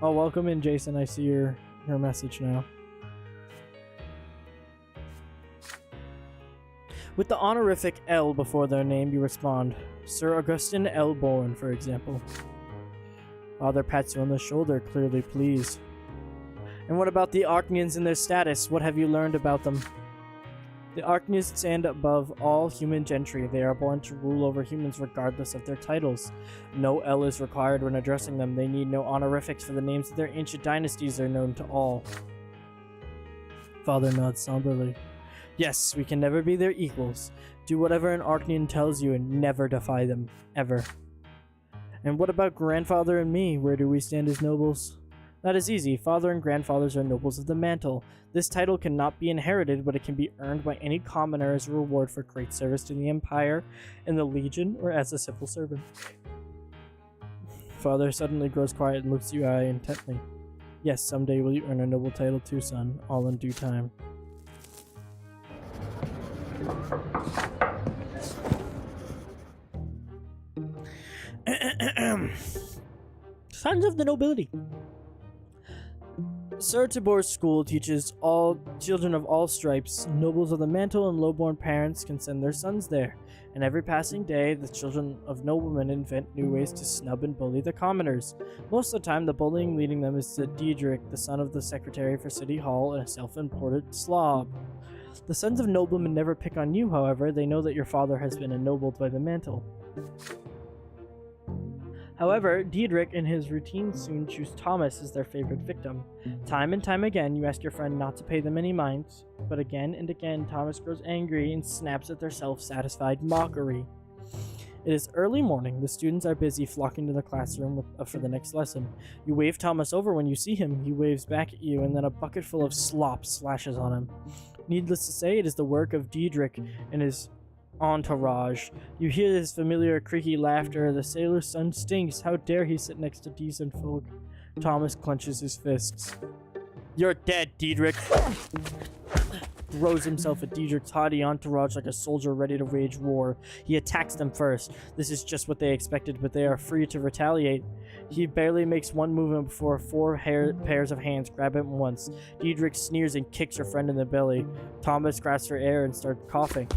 Oh, welcome in, Jason. I see your message now. With the honorific L before their name, you respond. Sir Augustin L. Bourne, for example. Father pats you on the shoulder, clearly pleased. And what about the Archneans and their status? What have you learned about them? The Archneans stand above all human gentry. They are born to rule over humans regardless of their titles. No L is required when addressing them. They need no honorifics, for the names of their ancient dynasties are known to all. Father nods somberly. Yes, we can never be their equals. Do whatever an Archnean tells you and never defy them. Ever. And what about grandfather and me? Where do we stand as nobles? That is easy. Father and grandfathers are nobles of the mantle. This title cannot be inherited, but it can be earned by any commoner as a reward for great service to the Empire, in the Legion, or as a civil servant. Father suddenly grows quiet and looks you eye intently. Yes, someday will you earn a noble title too, son, all in due time. Sons of the nobility. Sir Tibor's school teaches all children of all stripes. Nobles of the mantle and low-born parents can send their sons there. And every passing day, the children of noblemen invent new ways to snub and bully the commoners. Most of the time, the bullying leading them is to Diedrich, the son of the secretary for City Hall and a self-imported slob. The sons of noblemen never pick on you, however. They know that your father has been ennobled by the mantle. However, Diedrich and his routine soon choose Thomas as their favorite victim. Time and time again, you ask your friend not to pay them any mind, but again and again, Thomas grows angry and snaps at their self-satisfied mockery. It is early morning. The students are busy flocking to the classroom for the next lesson. You wave Thomas over when you see him. He waves back at you, and then a bucket full of slop splashes on him. Needless to say, it is the work of Diedrich and his entourage. You hear his familiar creaky laughter. The sailor's son stinks. How dare he sit next to decent folk? Thomas clenches his fists. You're dead, Diedrich. Throws himself at Diedrich's haughty entourage like a soldier ready to wage war. He attacks them first. This is just what they expected, but they are free to retaliate. He barely makes one movement before four pairs of hands grab him once. Diedrich sneers and kicks your friend in the belly. Thomas grasps for air and starts coughing.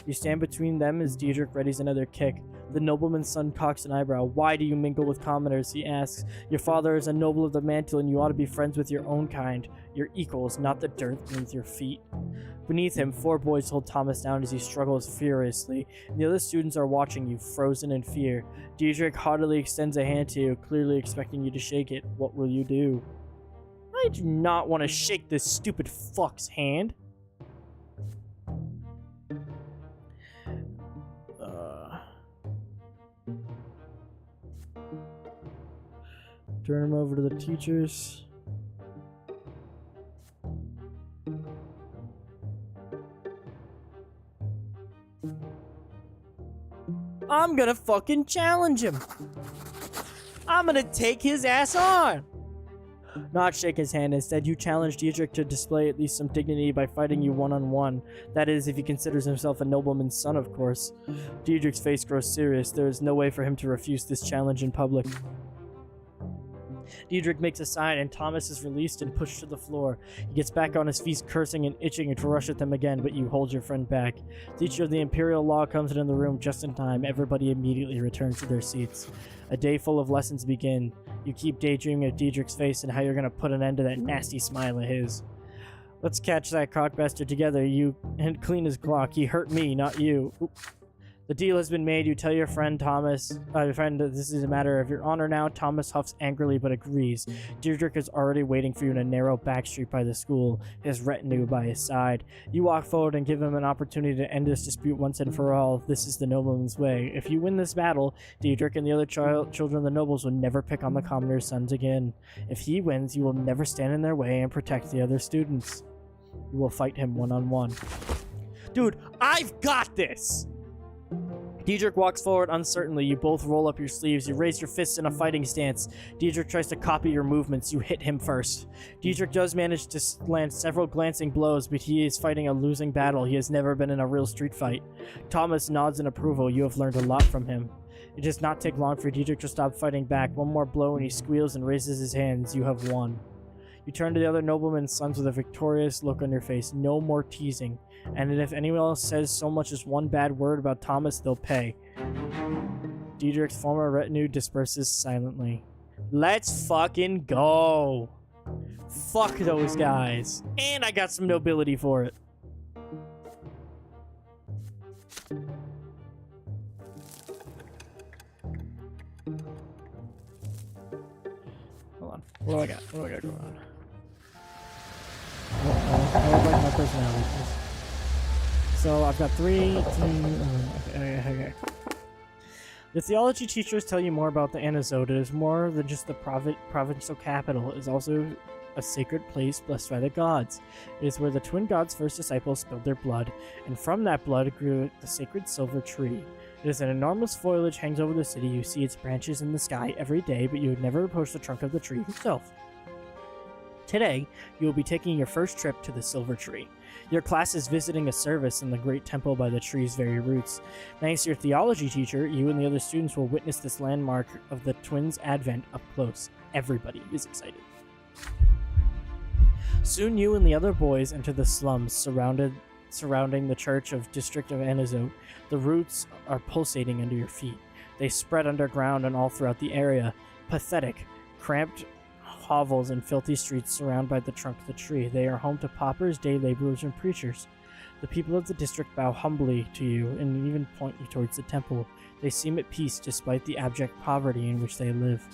You stand between them as Diedrich readies another kick. The nobleman's son cocks an eyebrow. Why do you mingle with commoners? He asks. Your father is a noble of the mantle, and you ought to be friends with your own kind. Your equals, not the dirt beneath your feet. Beneath him, 4 boys hold Thomas down as he struggles furiously. The other students are watching you, frozen in fear. Diedrich haughtily extends a hand to you, clearly expecting you to shake it. What will you do? I do not want to shake this stupid fuck's hand. Turn him over to the teachers. I'm gonna fucking challenge him. I'm gonna take his ass on. Not shake his hand. Instead, you challenge Diedrich to display at least some dignity by fighting you one-on-one. That is, if he considers himself a nobleman's son, of course. Diedrich's face grows serious. There is no way for him to refuse this challenge in public. Diedrich makes a sign, and Thomas is released and pushed to the floor. He gets back on his feet, cursing and itching to rush at them again, but you hold your friend back. The teacher of the Imperial Law comes into the room just in time. Everybody immediately returns to their seats. A day full of lessons begin. You keep daydreaming of Diedrich's face and how you're going to put an end to that nasty smile of his. Let's catch that cockbastard together, you, and clean his clock. He hurt me, not you. Oop. The deal has been made. You tell your friend Thomas, that this is a matter of your honor now. Thomas huffs angrily but agrees. Diedrich is already waiting for you in a narrow back street by the school, his retinue by his side. You walk forward and give him an opportunity to end this dispute once and for all. This is the nobleman's way. If you win this battle, Diedrich and the other children of the nobles will never pick on the commoners' sons again. If he wins, you will never stand in their way and protect the other students. You will fight him one-on-one. Dude, I've got this! Diedrich walks forward uncertainly. You both roll up your sleeves. You raise your fists in a fighting stance. Diedrich tries to copy your movements. You hit him first. Diedrich does manage to land several glancing blows, but he is fighting a losing battle. He has never been in a real street fight. Thomas nods in approval. You have learned a lot from him. It does not take long for Diedrich to stop fighting back. One more blow and he squeals and raises his hands. You have won. You turn to the other nobleman's sons with a victorious look on your face. No more teasing. And if anyone else says so much as one bad word about Thomas, they'll pay. Diedrich's former retinue disperses silently. Let's fucking go! Fuck those guys. And I got some nobility for it. Hold on. What do I got? What do I got going on? I would like my personality. So I've got 3. Okay. The theology teachers tell you more about the Anazode. It is more than just the provincial capital. It is also a sacred place blessed by the gods. It is where the twin gods' first disciples spilled their blood, and from that blood grew the sacred silver tree. It is an enormous foliage hangs over the city. You see its branches in the sky every day, but you would never approach the trunk of the tree yourself. Today, you will be taking your first trip to the Silver Tree. Your class is visiting a service in the great temple by the tree's very roots. Thanks to your theology teacher, you and the other students will witness this landmark of the twins' advent up close. Everybody is excited. Soon you and the other boys enter the slums surrounding the church of District of Anazote. The roots are pulsating under your feet. They spread underground and all throughout the area. Pathetic, cramped hovels and filthy streets surrounded by the trunk of the tree. They are home to paupers, day laborers, and preachers. The people of the district bow humbly to you and even point you towards the temple. They seem at peace despite the abject poverty in which they live.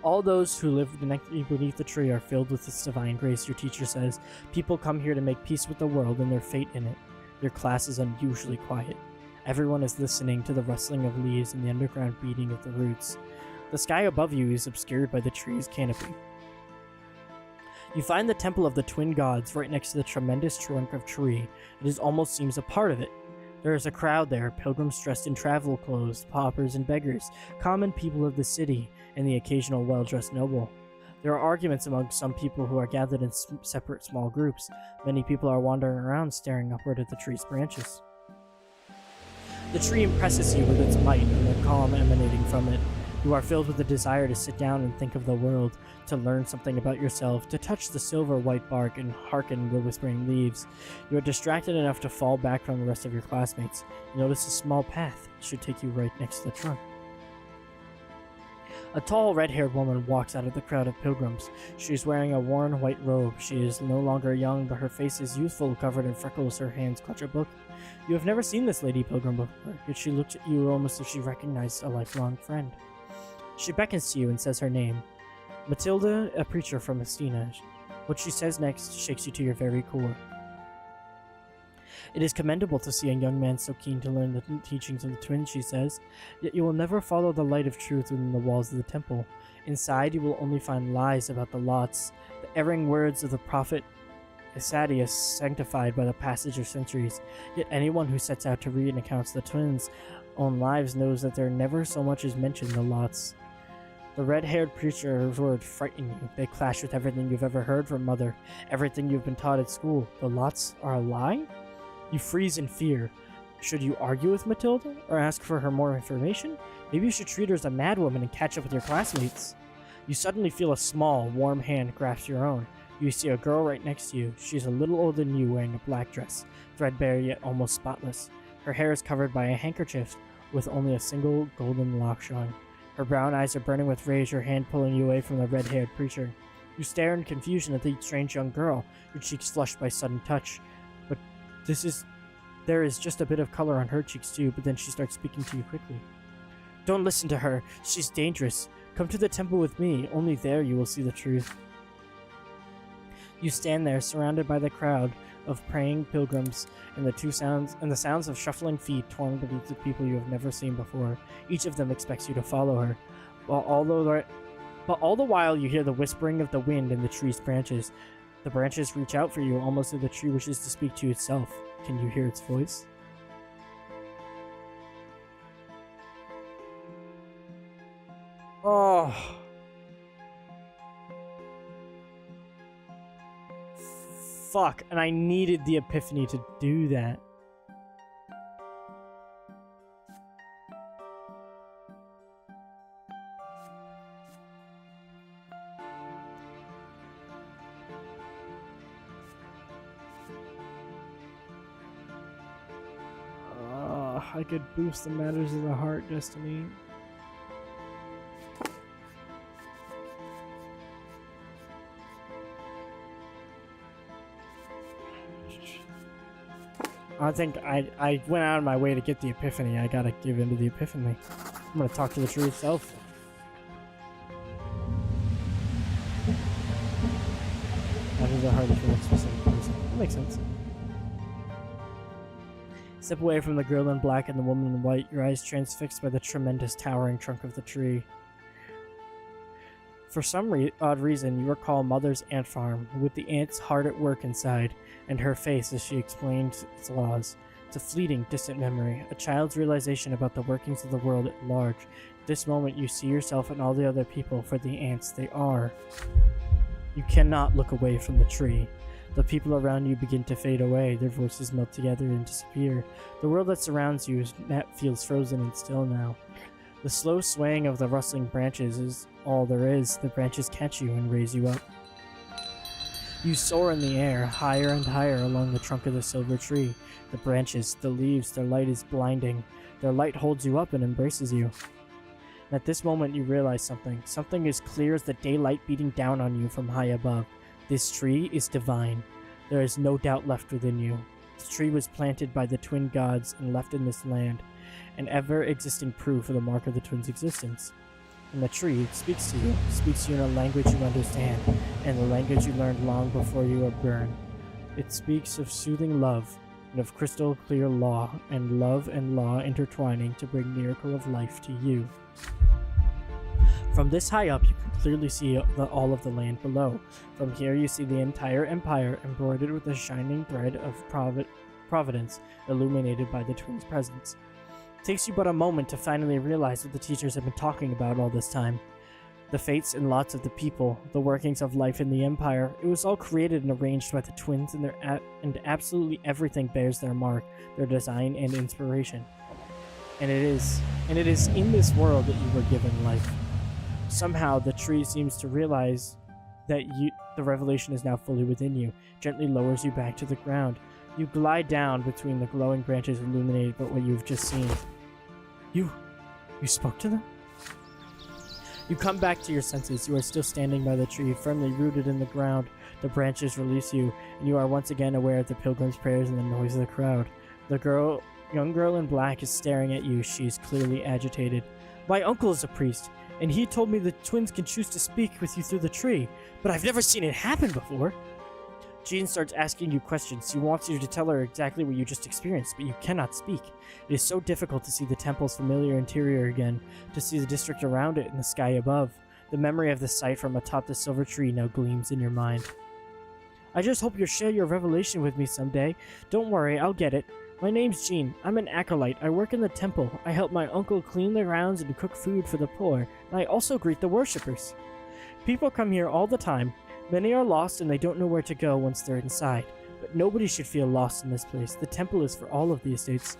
All those who live beneath the tree are filled with its divine grace, your teacher says. People come here to make peace with the world and their fate in it. Your class is unusually quiet. Everyone is listening to the rustling of leaves and the underground beating of the roots. The sky above you is obscured by the tree's canopy. You find the temple of the twin gods right next to the tremendous trunk of tree. It almost seems a part of it. There is a crowd there, pilgrims dressed in travel clothes, paupers and beggars, common people of the city, and the occasional well-dressed noble. There are arguments among some people who are gathered in separate small groups. Many people are wandering around staring upward at the tree's branches. The tree impresses you with its might and the calm emanating from it. You are filled with a desire to sit down and think of the world, to learn something about yourself, to touch the silver white bark and hearken the whispering leaves. You are distracted enough to fall back from the rest of your classmates. You notice a small path. It should take you right next to the trunk. A tall, red-haired woman walks out of the crowd of pilgrims. She is wearing a worn white robe. She is no longer young, but her face is youthful, covered in freckles. Her hands clutch a book. You have never seen this lady pilgrim before, yet she looks at you almost as if she recognized a lifelong friend. She beckons to you and says her name. Matilda, a preacher from Estina. What she says next shakes you to your very core. It is commendable to see a young man so keen to learn the teachings of the twins, she says. Yet you will never follow the light of truth within the walls of the temple. Inside you will only find lies about the lots, the erring words of the prophet a city is sanctified by the passage of centuries, yet anyone who sets out to read and accounts the twins' own lives knows that there never so much as mentioned the Lots. The red-haired preacher's words frighten you. They clash with everything you've ever heard from Mother, everything you've been taught at school. The Lots are a lie? You freeze in fear. Should you argue with Matilda, or ask for her more information? Maybe you should treat her as a madwoman and catch up with your classmates. You suddenly feel a small, warm hand grasp your own. You see a girl right next to you. She's a little older than you, wearing a black dress, threadbare yet almost spotless. Her hair is covered by a handkerchief, with only a single golden lock showing. Her brown eyes are burning with rage, her hand pulling you away from the red-haired preacher. You stare in confusion at the strange young girl, your cheeks flushed by sudden touch. But there is just a bit of color on her cheeks too, but then she starts speaking to you quickly. Don't listen to her. She's dangerous. Come to the temple with me. Only there you will see the truth. You stand there, surrounded by the crowd of praying pilgrims and the sounds of shuffling feet torn beneath the people you have never seen before. Each of them expects you to follow her. But all the while you hear the whispering of the wind in the tree's branches. The branches reach out for you, almost as the tree wishes to speak to itself. Can you hear its voice? Oh. Fuck, and I needed the epiphany to do that. I could boost the matters of the heart, Destiny. I think I went out of my way to get the epiphany. I gotta give in to the epiphany. I'm gonna talk to the tree itself. Matters of the heart is for a specific person. That makes sense. Step away from the girl in black and the woman in white, your eyes transfixed by the tremendous towering trunk of the tree. For some odd reason, you recall Mother's ant farm, with the ants hard at work inside, and her face as she explained its laws. It's a fleeting, distant memory, a child's realization about the workings of the world at large. At this moment, you see yourself and all the other people for the ants they are. You cannot look away from the tree. The people around you begin to fade away, their voices melt together and disappear. The world that surrounds you feels frozen and still now. The slow swaying of the rustling branches is all there is. The branches catch you and raise you up. You soar in the air, higher and higher along the trunk of the silver tree. The branches, the leaves, their light is blinding. Their light holds you up and embraces you. And at this moment you realize something as clear as the daylight beating down on you from high above. This tree is divine. There is no doubt left within you. The tree was planted by the twin gods and left in this land, an ever-existing proof of the mark of the twins' existence. And the tree speaks to you in a language you understand, and the language you learned long before you were born. It speaks of soothing love, and of crystal clear law, and love and law intertwining to bring miracle of life to you. From this high up, you can clearly see all of the land below. From here, you see the entire empire embroidered with a shining thread of providence, illuminated by the twins' presence. It takes you but a moment to finally realize what the teachers have been talking about all this time. The fates and lots of the people, the workings of life in the empire, it was all created and arranged by the twins, and absolutely everything bears their mark, their design and inspiration. And it is in this world that you were given life. Somehow, the tree seems to realize that the revelation is now fully within you, gently lowers you back to the ground. You glide down between the glowing branches illuminated by what you've just seen. You spoke to them? You come back to your senses. You are still standing by the tree, firmly rooted in the ground. The branches release you, and you are once again aware of the pilgrim's prayers and the noise of the crowd. The young girl in black is staring at you. She is clearly agitated. My uncle is a priest, and he told me the twins can choose to speak with you through the tree, but I've never seen it happen before. Jean starts asking you questions. She wants you to tell her exactly what you just experienced, but you cannot speak. It is so difficult to see the temple's familiar interior again, to see the district around it and the sky above. The memory of the sight from atop the silver tree now gleams in your mind. I just hope you'll share your revelation with me someday. Don't worry, I'll get it. My name's Jean. I'm an acolyte. I work in the temple. I help my uncle clean the grounds and cook food for the poor. And I also greet the worshippers. People come here all the time. Many are lost and they don't know where to go once they're inside. But nobody should feel lost in this place. The temple is for all of the estates.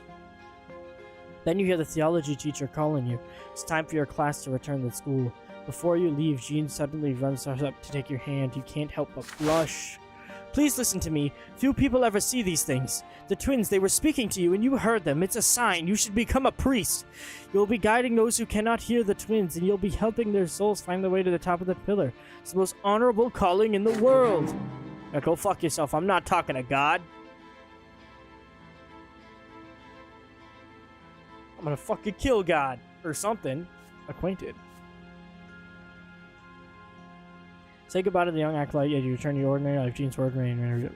Then you hear the theology teacher calling you. It's time for your class to return to school. Before you leave, Jean suddenly runs up to take your hand. You can't help but blush. Please listen to me. Few people ever see these things. The twins, they were speaking to you and you heard them. It's a sign. You should become a priest. You'll be guiding those who cannot hear the twins, and you'll be helping their souls find the way to the top of the pillar. It's the most honorable calling in the world. Now go fuck yourself. I'm not talking to God. I'm gonna fucking kill God. Or something. Acquainted. Say goodbye to the young acolyte as you return to your ordinary life. Jean's word rain.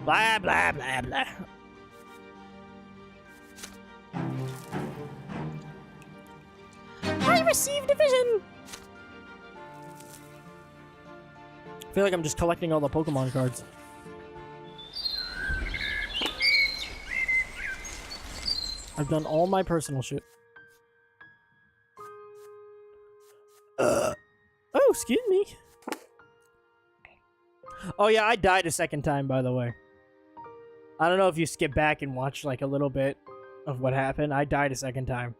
Blah, blah, blah, blah. I received a vision! I feel like I'm just collecting all the Pokemon cards. I've done all my personal shit. Oh, excuse me. Oh yeah, I died a second time, by the way. I don't know if you skip back and watch like a little bit of what happened. I died a second time.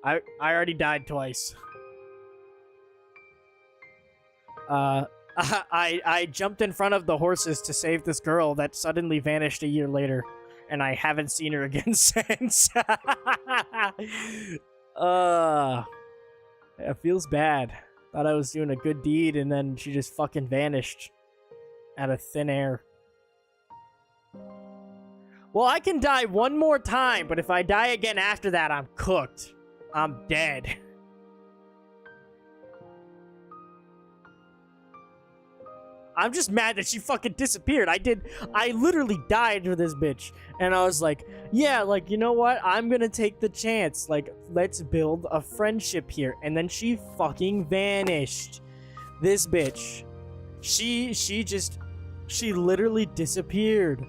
I already died twice. I jumped in front of the horses to save this girl that suddenly vanished a year later, and I haven't seen her again since. It feels bad. Thought I was doing a good deed, and then she just fucking vanished out of thin air. Well, I can die one more time, but if I die again after that, I'm cooked. I'm dead. I'm just mad that she fucking disappeared. I literally died for this bitch. And I was like, yeah, like, you know what? I'm gonna take the chance. Like, let's build a friendship here. And then she fucking vanished. This bitch. She literally disappeared.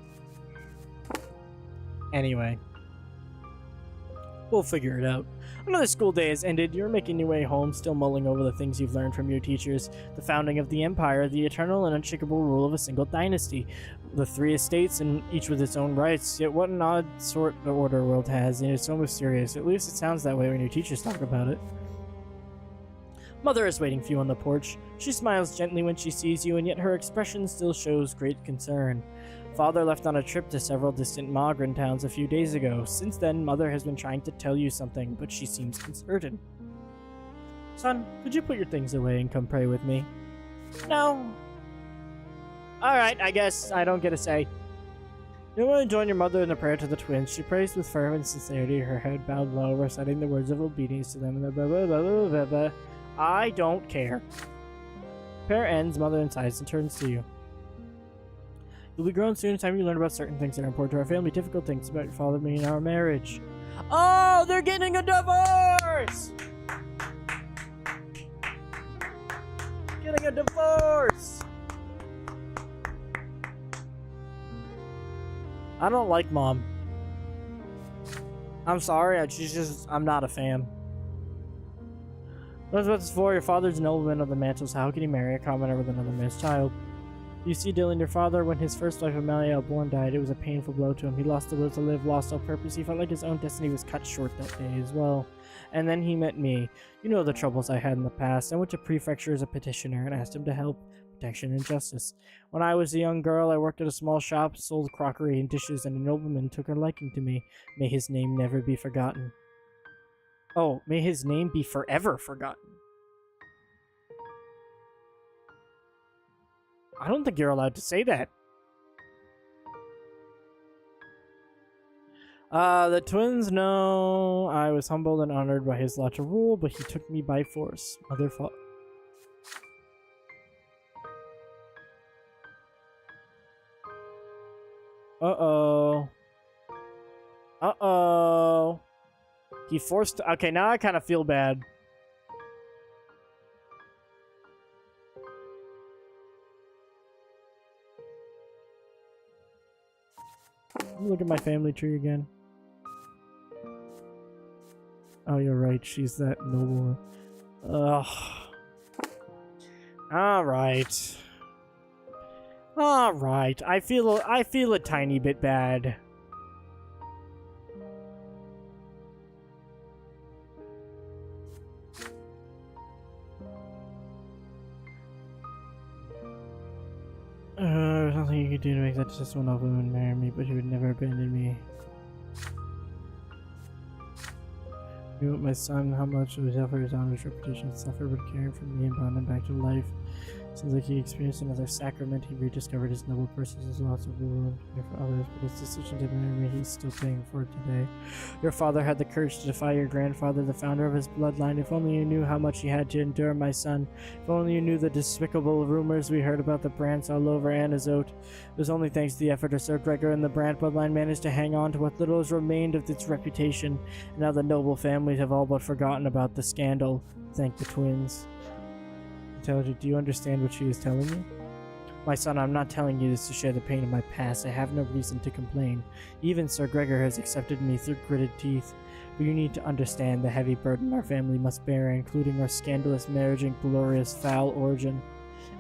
Anyway. We'll figure it out. Another school day has ended. You're making your way home, still mulling over the things you've learned from your teachers. The founding of the Empire, the eternal and unshakable rule of a single dynasty. The 3 estates, and each with its own rights. Yet what an odd sort the order world has, and it's so mysterious. At least it sounds that way when your teachers talk about it. Mother is waiting for you on the porch. She smiles gently when she sees you, and yet her expression still shows great concern. Father left on a trip to several distant Mogren towns a few days ago. Since then, Mother has been trying to tell you something, but she seems uncertain. Son, could you put your things away and come pray with me? No. Alright, I guess I don't get a say. You want to join your mother in the prayer to the twins. She prays with fervent sincerity, her head bowed low, reciting the words of obedience to them. Blah, blah, blah, blah, blah, blah. I don't care. Prayer ends, Mother sighs and turns to you. You'll be grown soon. It's time you learn about certain things that are important to our family. Difficult things about your father, me, and our marriage. Oh, they're getting a divorce! Getting a divorce! I don't like Mom. I'm sorry. I'm not a fan. What was for? Your father's a nobleman of the mantles. How can he marry a commoner with another man's child? You see, Dylan, your father, when his first wife Amelia born died, it was a painful blow to him. He lost the will to live, lost all purpose. He felt like his own destiny was cut short that day as well. And then he met me. You know the troubles I had in the past. I went to prefecture as a petitioner and asked him to help. Protection and justice. When I was a young girl, I worked at a small shop, sold crockery and dishes, and a nobleman took a liking to me. May his name never be forgotten. Oh, may his name be forever forgotten. I don't think you're allowed to say that. The twins know I was humbled and honored by his lot to rule, but he took me by force. Motherfucker. Uh-oh. Uh-oh. He forced... Okay, now I kind of feel bad. Look at my family tree again. Oh, you're right. She's that noble. Ugh. Alright. Alright. I feel a tiny bit bad. There's nothing you could do to make that decision of him and marry me, but he would never abandon me. You know, my son, how much would suffer his honor's reputation suffer, but caring for me and brought him back to life. Seems like he experienced another sacrament. He rediscovered his noble purposes, his lots of will and care for others, but his decision to marry me, he's still paying for it today. Your father had the courage to defy your grandfather, the founder of his bloodline. If only you knew how much he had to endure, my son. If only you knew the despicable rumors we heard about the Brants all over Anazote. It was only thanks to the effort of Sir Gregor and the Brant bloodline managed to hang on to what little is remained of its reputation. And now the noble families have all but forgotten about the scandal. Thank the twins. Do you understand what she is telling you? My son, I'm not telling you this to share the pain of my past. I have no reason to complain. Even Sir Gregor has accepted me through gritted teeth. But you need to understand the heavy burden our family must bear, including our scandalous marriage and Gloria's foul origin.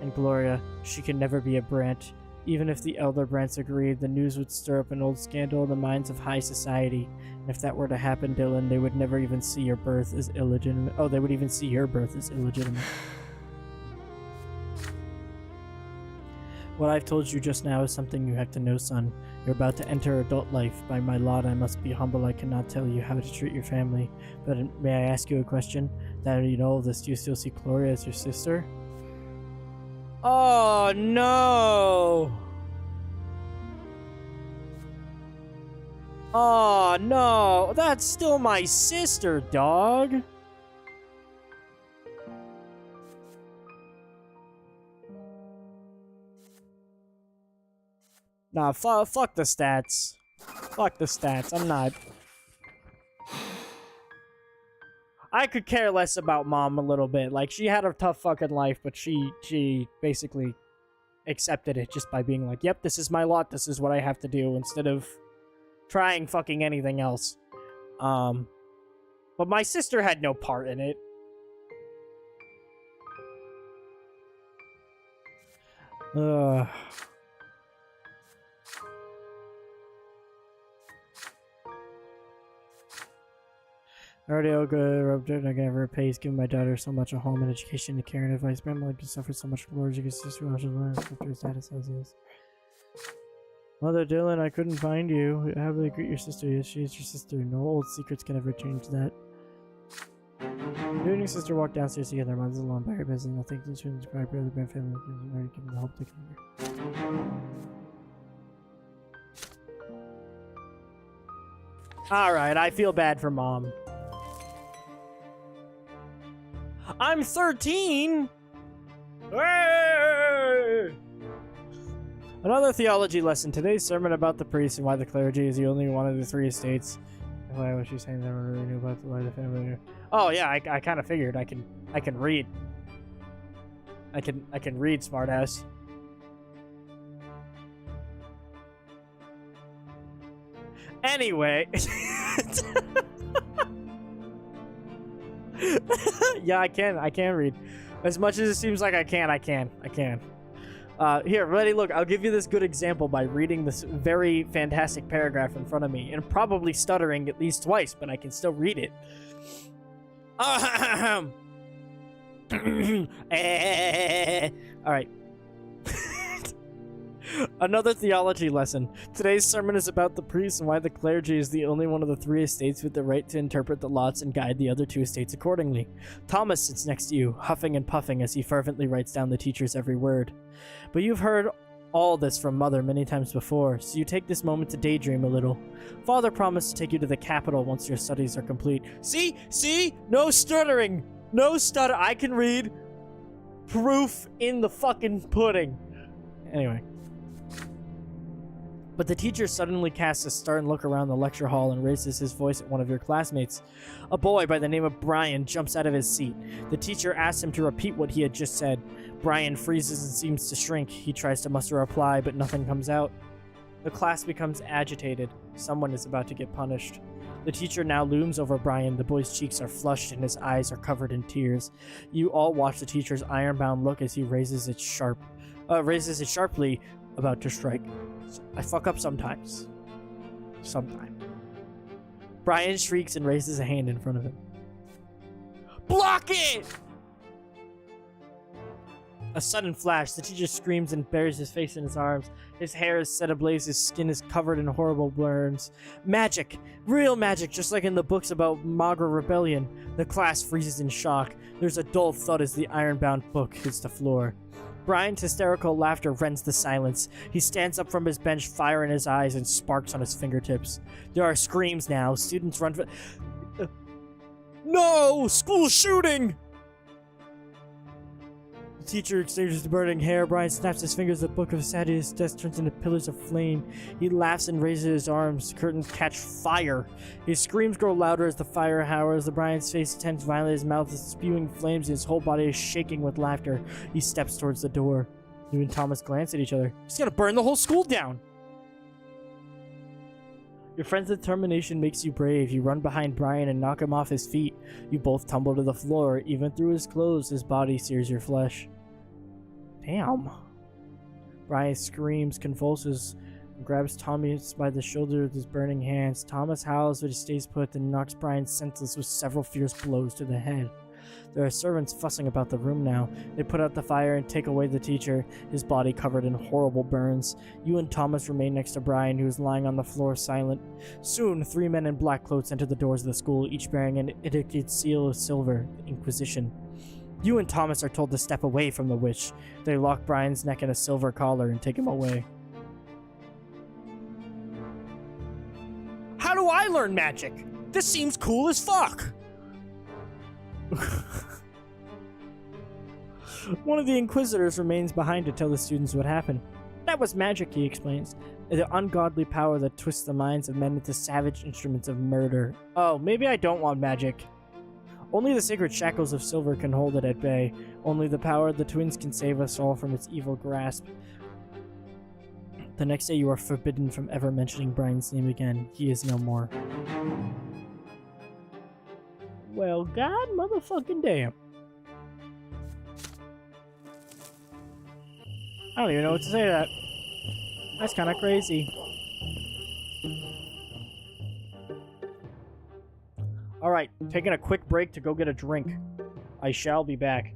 And Gloria, she can never be a Brant. Even if the elder Brants agreed, the news would stir up an old scandal in the minds of high society. And if that were to happen, Dylan, they would never even see your birth as illegitimate. Oh, they would even see your birth as illegitimate. What I've told you just now is something you have to know, son. You're about to enter adult life. By my lot, I must be humble. I cannot tell you how to treat your family. But may I ask you a question? Now you know all this, do you still see Gloria as your sister? Oh, no! Oh, no! That's still my sister, dog! Nah, fuck the stats. Fuck the stats. I'm not. I could care less about mom a little bit. Like, she had a tough fucking life, but she basically accepted it just by being like, yep, this is my lot, this is what I have to do, instead of trying fucking anything else. But my sister had no part in it. Ugh. I already owe good object I can ever pay. He's given my daughter so much a home and education and care and advice. My mother can suffer so much glory because sister will learn after his status as is. Mother Dylan, I couldn't find you. How will I greet your sister? Yes, she is your sister. No old secrets can ever change that. You and your sister walked downstairs together. Mother's alone by her business. Nothing to children to cry. Brother, my family is already given the hope to come here. Alright, I feel bad for mom. I'm 13! Hey! Another theology lesson. Today's sermon about the priest and why the clergy is the only one of the three estates. Why was she saying that I really knew about why the family? Oh yeah, I kind of figured I can read. I can read, smartass. Anyway. Yeah, I can read. As much as it seems like I can. Here, ready? Look, I'll give you this good example by reading this very fantastic paragraph in front of me, and probably stuttering at least twice, but I can still read it. Alright. Another theology lesson. Today's sermon is about the priest and why the clergy is the only one of the three estates with the right to interpret the lots and guide the other two estates accordingly. Thomas sits next to you, huffing and puffing as he fervently writes down the teacher's every word. But you've heard all this from Mother many times before, so you take this moment to daydream a little. Father promised to take you to the capital once your studies are complete. See? No stuttering! No stutter. I can read. Proof in the fucking pudding. Anyway. But the teacher suddenly casts a stern look around the lecture hall and raises his voice at one of your classmates. A boy by the name of Brian jumps out of his seat. The teacher asks him to repeat what he had just said. Brian freezes and seems to shrink. He tries to muster a reply, but nothing comes out. The class becomes agitated. Someone is about to get punished. The teacher now looms over Brian. The boy's cheeks are flushed and his eyes are covered in tears. You all watch the teacher's ironbound look as he raises it sharply, about to strike. I fuck up sometimes. Sometime. Brian shrieks and raises a hand in front of him. Block it! A sudden flash, the teacher screams and buries his face in his arms. His hair is set ablaze, his skin is covered in horrible burns. Magic! Real magic, just like in the books about Magra Rebellion. The class freezes in shock. There's a dull thud as the ironbound book hits the floor. Brian's hysterical laughter rends the silence. He stands up from his bench, fire in his eyes and sparks on his fingertips. There are screams now. Students run for... No! School shooting! The teacher extinguishes the burning hair. Brian snaps his fingers. The book of Sadius' desk turns into pillars of flame. He laughs and raises his arms. Curtains catch fire. His screams grow louder as the fire howls. The Brian's face tense violently. His mouth is spewing flames. His whole body is shaking with laughter. He steps towards the door. You and Thomas glance at each other. He's gonna burn the whole school down! Your friend's determination makes you brave. You run behind Brian and knock him off his feet. You both tumble to the floor. Even through his clothes, his body sears your flesh. Damn. Brian screams, convulses, and grabs Thomas by the shoulder with his burning hands. Thomas howls, but he stays put and knocks Brian senseless with several fierce blows to the head. There are servants fussing about the room now. They put out the fire and take away the teacher, his body covered in horrible burns. You and Thomas remain next to Brian, who is lying on the floor silent. Soon, 3 men in black cloaks enter the doors of the school, each bearing an edict seal of silver, the Inquisition. You and Thomas are told to step away from the witch. They lock Brian's neck in a silver collar and take him away. How do I learn magic? This seems cool as fuck! One of the Inquisitors remains behind to tell the students what happened. That was magic, he explains. The ungodly power that twists the minds of men into savage instruments of murder. Oh, maybe I don't want magic. Only the sacred shackles of silver can hold it at bay. Only the power of the twins can save us all from its evil grasp. The next day you are forbidden from ever mentioning Brian's name again. He is no more. Well, god motherfucking damn. I don't even know what to say to that. That's kind of crazy. Alright, taking a quick break to go get a drink. I shall be back.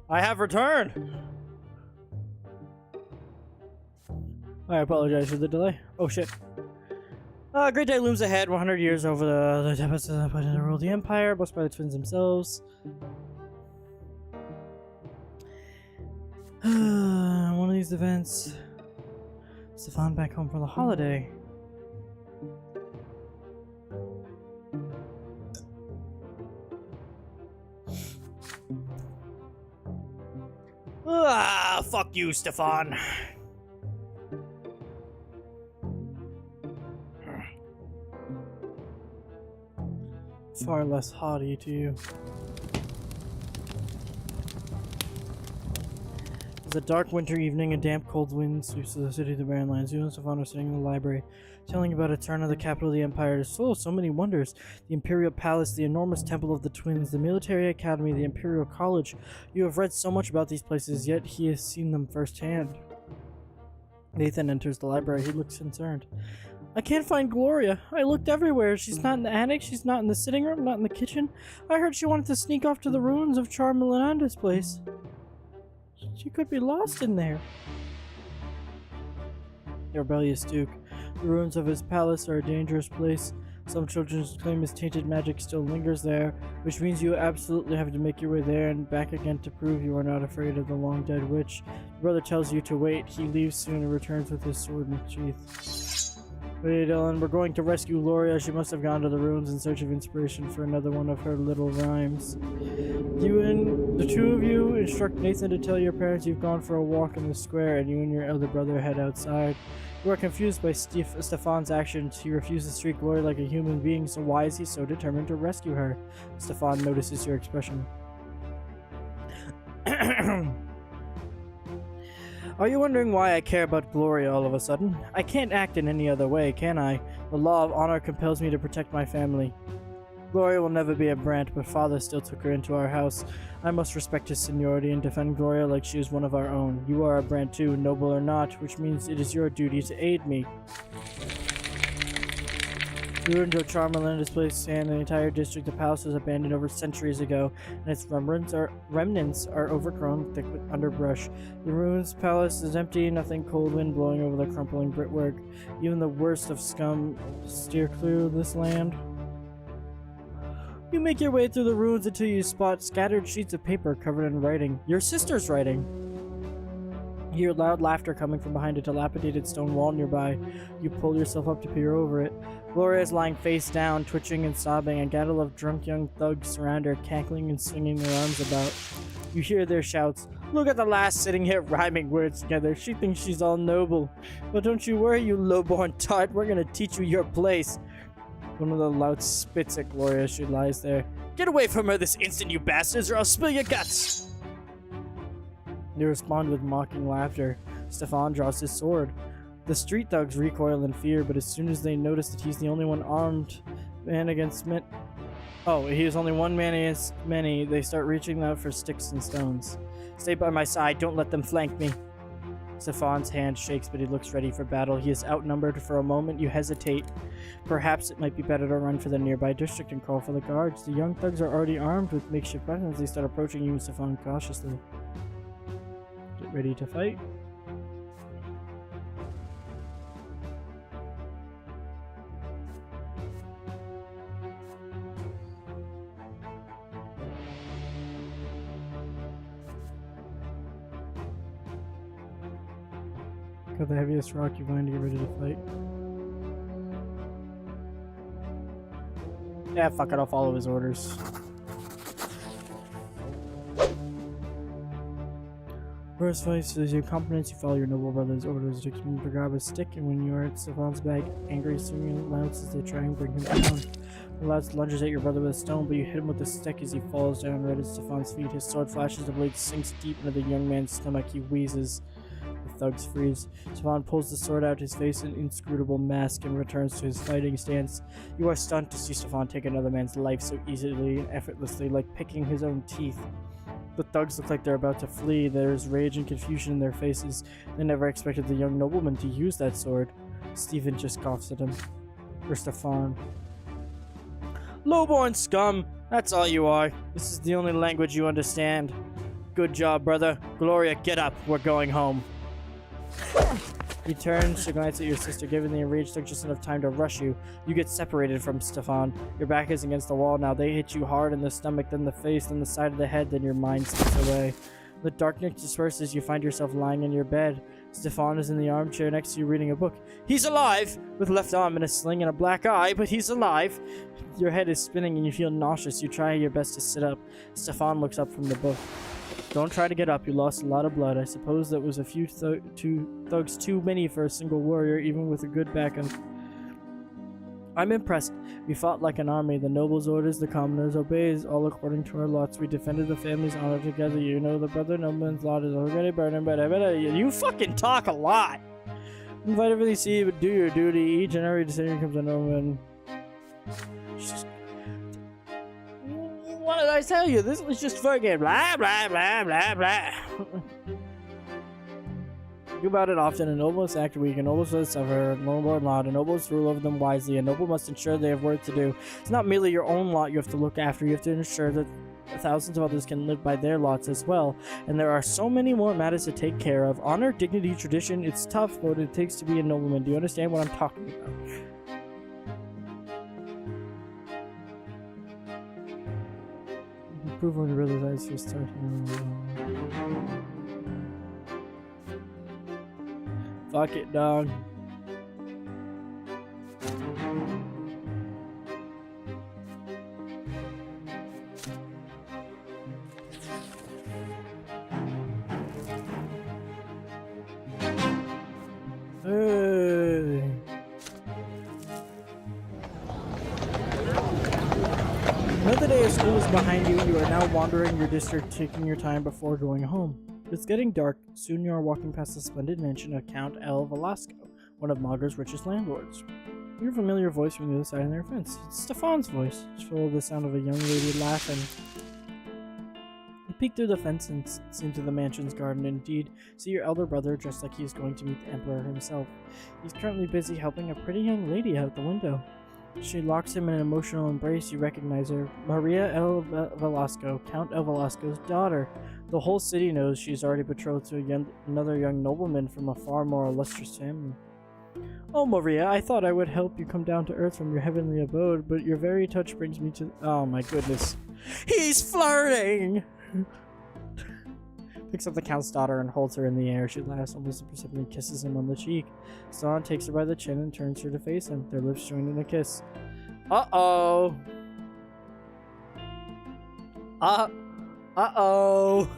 I have returned! I apologize for the delay. Oh shit. A great day looms ahead, 100 years over the depths of the rule of the Empire, boasted by the twins themselves. One of these events. Stefan back home for the holiday. Fuck you, Stefan. Far less haughty to you. It's a dark winter evening, a damp, cold wind sweeps the city of the barren lands. You and Stefan are sitting in the library, telling about a turn of the capital of the Empire. It is full of so many wonders. The Imperial Palace, the enormous Temple of the Twins, the Military Academy, the Imperial College. You have read so much about these places, yet he has seen them firsthand. Nathan enters the library. He looks concerned. I can't find Gloria. I looked everywhere. She's not in the attic. She's not in the sitting room. Not in the kitchen. I heard she wanted to sneak off to the ruins of Charmelanda's place. She could be lost in there. The rebellious Duke. The ruins of his palace are a dangerous place. Some children claim his tainted magic still lingers there, which means you absolutely have to make your way there and back again to prove you are not afraid of the long-dead witch. Your brother tells you to wait. He leaves soon and returns with his sword in sheath. Wait, Ellen, we're going to rescue Gloria. She must have gone to the ruins in search of inspiration for another one of her little rhymes. You and the two of you instruct Nathan to tell your parents you've gone for a walk in the square, and you and your elder brother head outside. You are confused by Stefan's actions. He refuses to treat Gloria like a human being, so why is he so determined to rescue her? Stefan notices your expression. Are you wondering why I care about Gloria all of a sudden? I can't act in any other way, can I? The law of honor compels me to protect my family. Gloria will never be a Brante, but father still took her into our house. I must respect his seniority and defend Gloria like she is one of our own. You are a Brante too, noble or not, which means it is your duty to aid me. The ruins of Charmelanda's place and the entire district. The palace was abandoned over centuries ago, and its remnants are overgrown thick with underbrush. The ruins palace is empty, nothing cold wind blowing over the crumbling brickwork. Even the worst of scum steer clear of this land. You make your way through the ruins until you spot scattered sheets of paper covered in writing. Your sister's writing. You hear loud laughter coming from behind a dilapidated stone wall nearby. You pull yourself up to peer over it. Gloria is lying face down, twitching and sobbing. A gaggle of drunk young thugs surround her, cackling and swinging their arms about. You hear their shouts. Look at the lass sitting here rhyming words together. She thinks she's all noble. But don't you worry, you low-born tart. We're gonna teach you your place. One of the louts spits at Gloria as she lies there. Get away from her this instant, you bastards, or I'll spill your guts! They respond with mocking laughter. Stefan draws his sword. The street thugs recoil in fear, but as soon as they notice that he's the only one armed man against many... Oh, he is only one man against many, they start reaching out for sticks and stones. Stay by my side, don't let them flank me. Stefan's hand shakes, but he looks ready for battle. He is outnumbered. For a moment, you hesitate. Perhaps it might be better to run for the nearby district and call for the guards. The young thugs are already armed with makeshift weapons. They start approaching you and Stefan cautiously. Get ready to fight. Got the heaviest rock you find to get ready to fight. Yeah, fuck it, I'll follow his orders. First fight is your competence. You follow your noble brother's orders. It takes him to grab a stick, and when you are at Stefan's back, angry swinging louts as they try and bring him down. The louts lunges at your brother with a stone, but you hit him with a stick as he falls down right at Stefan's feet. His sword flashes, the blade sinks deep into the young man's stomach. He wheezes. The thugs freeze. Stefan pulls the sword out, his face an inscrutable mask, and returns to his fighting stance. You are stunned to see Stefan take another man's life so easily and effortlessly, like picking his own teeth. The thugs look like they're about to flee. There is rage and confusion in their faces. They never expected the young nobleman to use that sword. Stephen just coughs at him. Or Stefan. Lowborn scum! That's all you are. This is the only language you understand. Good job, brother. Gloria, get up. We're going home. You turn to glance at your sister, giving the enraged look just enough time to rush you. You get separated from Stefan. Your back is against the wall now. They hit you hard in the stomach, then the face, then the side of the head, then your mind slips away. The darkness disperses, you find yourself lying in your bed. Stefan is in the armchair next to you reading a book. He's alive! With left arm in a sling and a black eye, but he's alive! Your head is spinning and you feel nauseous. You try your best to sit up. Stefan looks up from the book. Don't try to get up. You lost a lot of blood. I suppose that was a few thugs too many for a single warrior, even with a good backup. I'm impressed. We fought like an army. The nobles' orders, the commoners' obeys, all according to our lots. We defended the family's honor together. You know the brother nobleman's lot is already burning, but you fucking talk a lot. Invite everything see, but do your duty. Each and every decision comes a nobleman. What did I tell you? This was just fucking blah blah blah blah blah. Think about it often. A noble must act weak, a noble must suffer, a noble lot, a noble must rule over them wisely, a noble must ensure they have work to do. It's not merely your own lot you have to look after, you have to ensure that thousands of others can live by their lots as well. And there are so many more matters to take care of. Honor, dignity, tradition, it's tough what it takes to be a nobleman. Do you understand what I'm talking about? Prove on your brother's eyes for starting. Fuck it, dog. Hey. Another day of school is behind you. You are now wandering your district, taking your time before going home. It's getting dark. Soon you are walking past the splendid mansion of Count L. Velasco, one of Magra's richest landlords. You hear a familiar voice from the other side of their fence. It's Stefan's voice. It's full of the sound of a young lady laughing. You peek through the fence and see into the mansion's garden. Indeed, see your elder brother dressed like he is going to meet the Emperor himself. He's currently busy helping a pretty young lady out the window. She locks him in an emotional embrace. You recognize her. Maria L. Velasco, Count L. Velasco's daughter. The whole city knows she's already betrothed to another young nobleman from a far more illustrious family. Oh, Maria, I thought I would help you come down to earth from your heavenly abode, but your very touch brings me to— Oh my goodness. He's flirting! Picks up the Count's daughter and holds her in the air. She laughs, almost imperceptibly kisses him on the cheek. Stefan takes her by the chin and turns her to face him. Their lips join in a kiss. Uh-oh! Uh-oh! Uh-oh!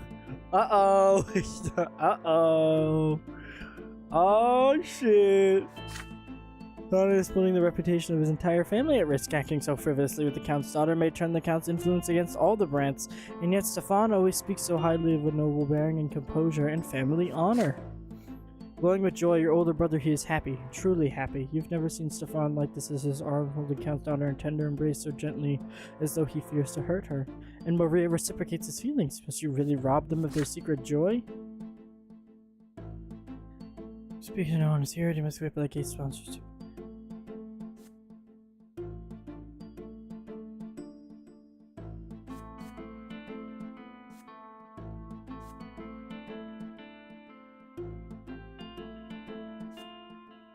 Uh-oh! Oh, shit! Stefan is putting the reputation of his entire family at risk, acting so frivolously with the Count's daughter may turn the Count's influence against all the Brants, and yet Stefan always speaks so highly of a noble bearing and composure and family honor. Glowing with joy, your older brother, he is happy, truly happy. You've never seen Stefan like this as his arm holding Count's daughter in tender embrace so gently as though he fears to hurt her. And Maria reciprocates his feelings. Must you really rob them of their secret joy? Speaking of no one is here, you must wait by the gate sponsors.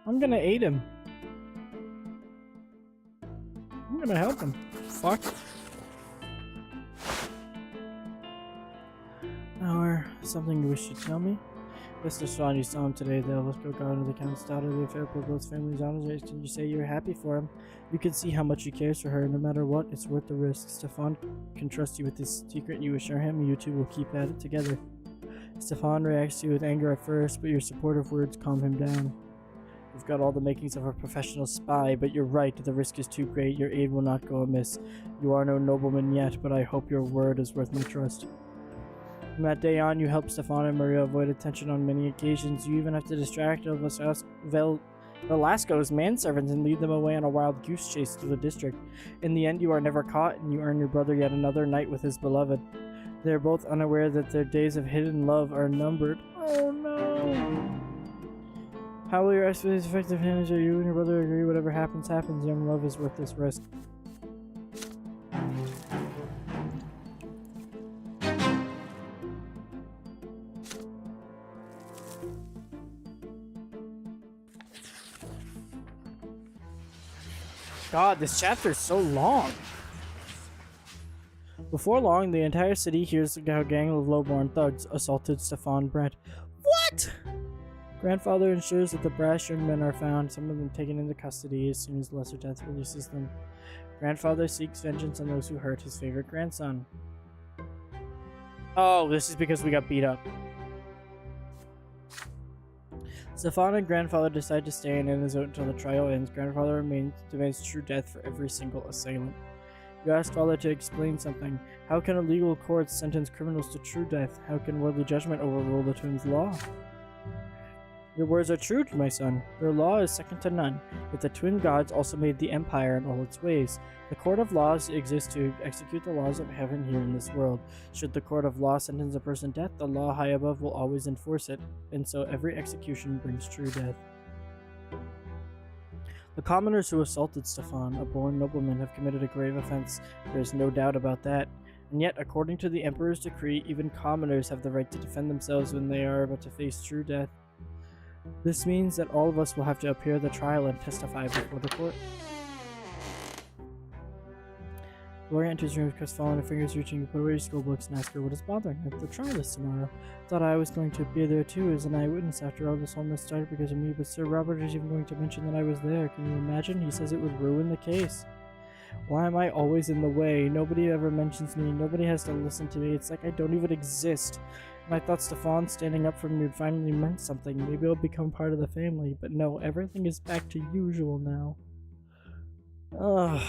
I'm gonna aid him. I'm gonna help him. Fuck. Or something you wish to tell me? Mr. Swan, you saw him today. The Velasco garden of the Count's daughter. The affair for both families' honors. Can you say you're happy for him? You can see how much he cares for her. No matter what, it's worth the risk. Stefan can trust you with this secret. You assure him, you two will keep at it together. Stefan reacts to you with anger at first, but your supportive words calm him down. You've got all the makings of a professional spy, but you're right, the risk is too great. Your aid will not go amiss. You are no nobleman yet, but I hope your word is worth my trust. From that day on, you helped Stefan and Maria avoid attention on many occasions. You even have to distract Velasco's manservants and lead them away on a wild goose chase through the district. In the end, you are never caught, and you earn your brother yet another night with his beloved. They are both unaware that their days of hidden love are numbered. Oh no! How will your expedition's effective advantage? Are you and your brother agree? Whatever happens, happens. Young love is worth this risk. God, this chapter is so long. Before long, the entire city hears how a gang of lowborn thugs assaulted Stefan Brante. What? Grandfather ensures that the brash young men are found, some of them taken into custody as soon as Lesser Death releases them. Grandfather seeks vengeance on those who hurt his favorite grandson. Oh, this is because we got beat up. Stefan and Grandfather decide to stay in Innizote until the trial ends. Grandfather demands true death for every single assailant. You ask Father to explain something. How can a legal court sentence criminals to true death? How can worldly judgment overrule the twins' law? Your words are true, my son. Their law is second to none. Yet the twin gods also made the empire in all its ways. The court of laws exists to execute the laws of heaven here in this world. Should the court of law sentence a person to death, the law high above will always enforce it, and so every execution brings true death. The commoners who assaulted Stefan, a born nobleman, have committed a grave offense. There is no doubt about that. And yet, according to the Emperor's decree, even commoners have the right to defend themselves when they are about to face true death. This means that all of us will have to appear at the trial and testify before the court. Gloria enters the room, crestfallen, her fingers reaching, put away her school books and ask her what is bothering her. The trial is tomorrow. Thought I was going to appear there too as an eyewitness. After all, this almost started because of me, but Sir Robert is even going to mention that I was there. Can you imagine? He says it would ruin the case. Why am I always in the way? Nobody ever mentions me. Nobody has to listen to me. It's like I don't even exist. And I thought Stefan standing up for me would finally meant something. Maybe I'll become part of the family. But no, everything is back to usual now. Ugh.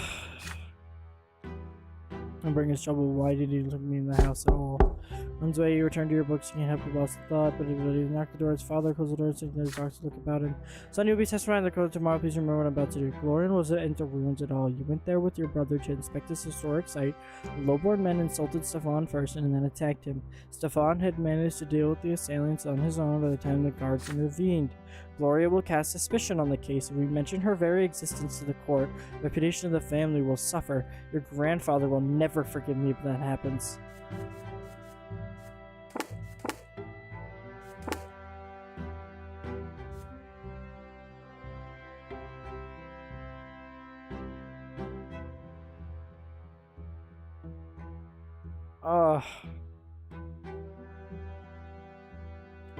I'm bringing us trouble. Why did he look me in the house at all? Runs away, you return to your books, you can't help but lost the thought, but he knocked the door, his father closed the door, so there's dark to look about him. Son, you'll be testifying in the court tomorrow, please remember what I'm about to do. Glorian wasn't into ruins at all. You went there with your brother to inspect this historic site. The lowborn men insulted Stefan first and then attacked him. Stefan had managed to deal with the assailants on his own by the time the guards intervened. Gloria will cast suspicion on the case. If we mention her very existence to the court, the reputation of the family will suffer. Your grandfather will never forgive me if that happens.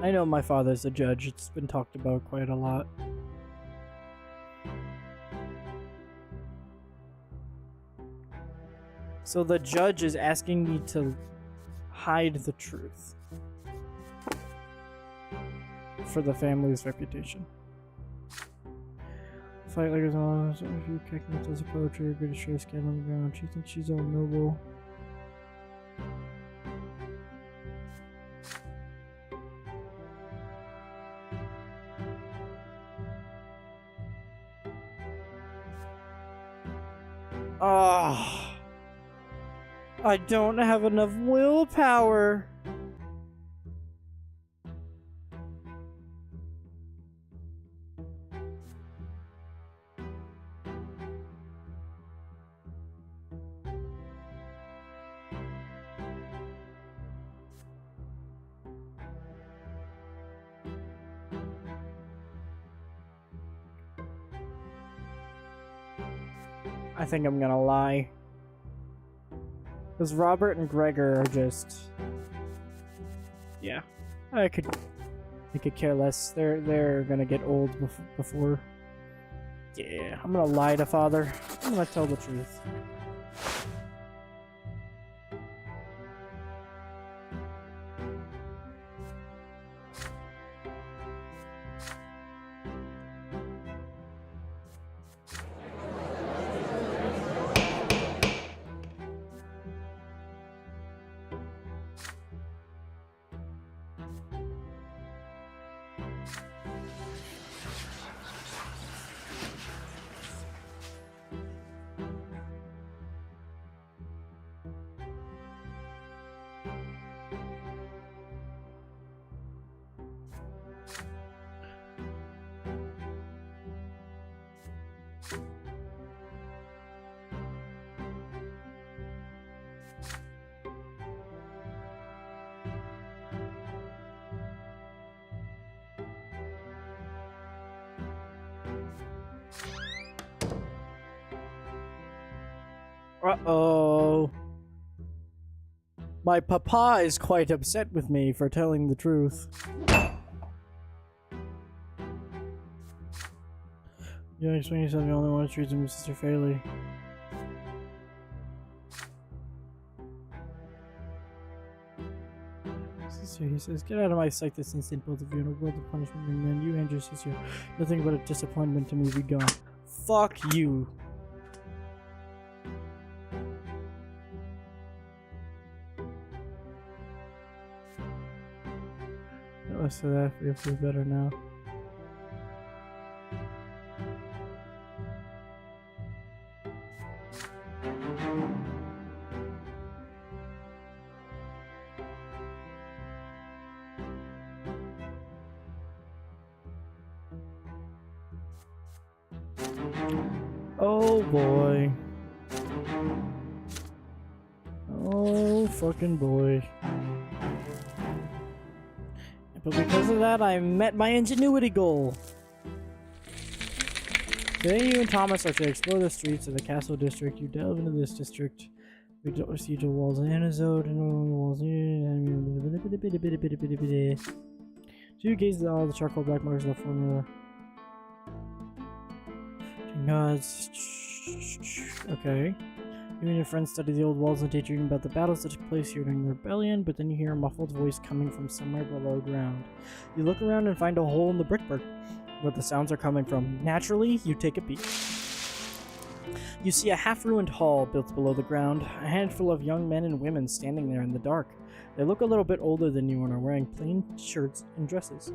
I know my father's a judge. It's been talked about quite a lot. So the judge is asking me to hide the truth for the family's reputation. Fight like his mom. If you kick me does a poetry, you're gonna share skin on the ground. She thinks she's all noble. I don't have enough willpower. I think I'm gonna lie. Because Robert and Gregor are just... Yeah. I could care less. They're gonna get old before... Yeah, I'm gonna lie to Father. I'm gonna tell the truth. Uh-oh. My papa is quite upset with me for telling the truth. You explain yourself, you only want to treat him Sister fairly. Sister, he says, get out of my sight this instant, both of you, in a world of punishment, young man. You and your sister, nothing but a disappointment to me. Be gone. Fuck you. Less of that, you'll feel better now. Oh boy. Oh fucking boy. But because of that, I met my ingenuity goal. Today you and Thomas are to explore the streets of the castle district. You delve into this district. We don't see the walls in Anazode and walls in. So you gaze at all the charcoal black marks left from the gods. Okay. You and your friends study the old walls and daydream about the battles that took place here during the rebellion, but then you hear a muffled voice coming from somewhere below ground. You look around and find a hole in the brickwork where the sounds are coming from. Naturally, you take a peek. You see a half-ruined hall built below the ground, a handful of young men and women standing there in the dark. They look a little bit older than you and are wearing plain shirts and dresses.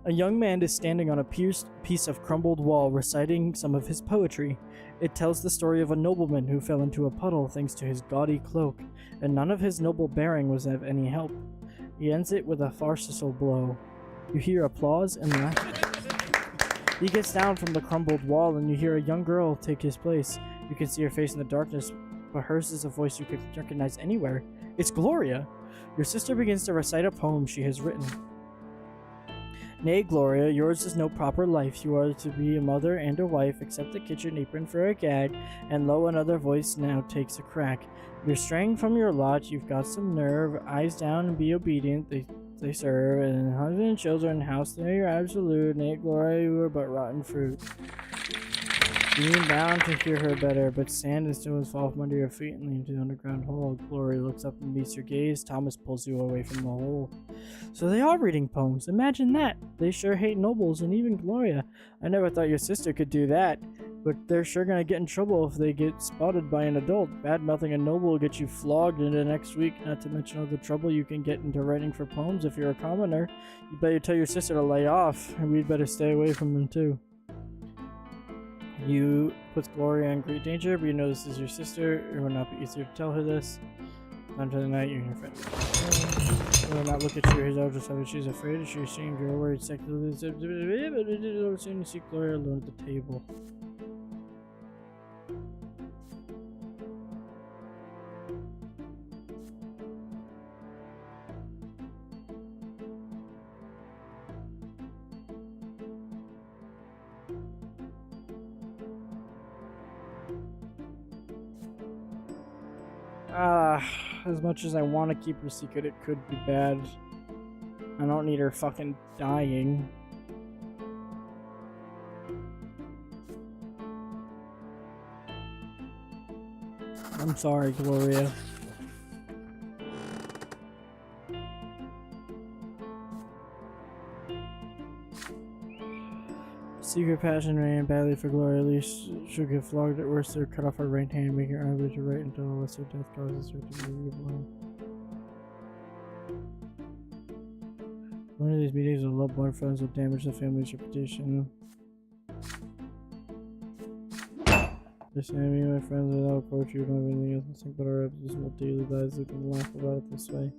A young man is standing on a pierced piece of crumbled wall reciting some of his poetry. It tells the story of a nobleman who fell into a puddle thanks to his gaudy cloak, and none of his noble bearing was of any help. He ends it with a farcical blow. You hear applause and laughter. He gets down from the crumbled wall and you hear a young girl take his place. You can see her face in the darkness, but hers is a voice you could recognize anywhere. It's Gloria! Your sister begins to recite a poem she has written. Nay, Gloria, yours is no proper life. You are to be a mother and a wife, accept the kitchen apron for a gag, and lo, another voice now takes a crack. You're straying from your lot, you've got some nerve, eyes down and be obedient, they serve, and husband and children, house they're your absolute. Nay, Gloria, you are but rotten fruit. You lean down to hear her better, but sand and stones fall from under your feet and lead to the underground hole. Gloria looks up and meets your gaze. Thomas pulls you away from the hole. So they are reading poems. Imagine that. They sure hate nobles, and even Gloria. I never thought your sister could do that, but they're sure gonna get in trouble if they get spotted by an adult. Bad-mouthing a noble will get you flogged into next week, not to mention all the trouble you can get into writing for poems if you're a commoner. You better tell your sister to lay off, and we'd better stay away from them too. You puts Gloria in great danger, but you know this is your sister. It would not be easier to tell her this. Until the night, you and your friend. She will not look at you. His elder son, she's afraid. She's ashamed. You're worried. Soon you see Gloria alone at the table. As much as I want to keep her secret, it could be bad. I don't need her fucking dying. I'm sorry, Gloria. Secret passion ran badly for Gloria. At least she'll get flogged. At worst, they'll cut off her right hand, make her unable to write until a lesser death causes her to be reborn. One of these meetings with loved one friends will damage the family's reputation. Listen, me and my friends without approach you, don't have anything else to think about our abysmal daily lives. We can laugh about it this way.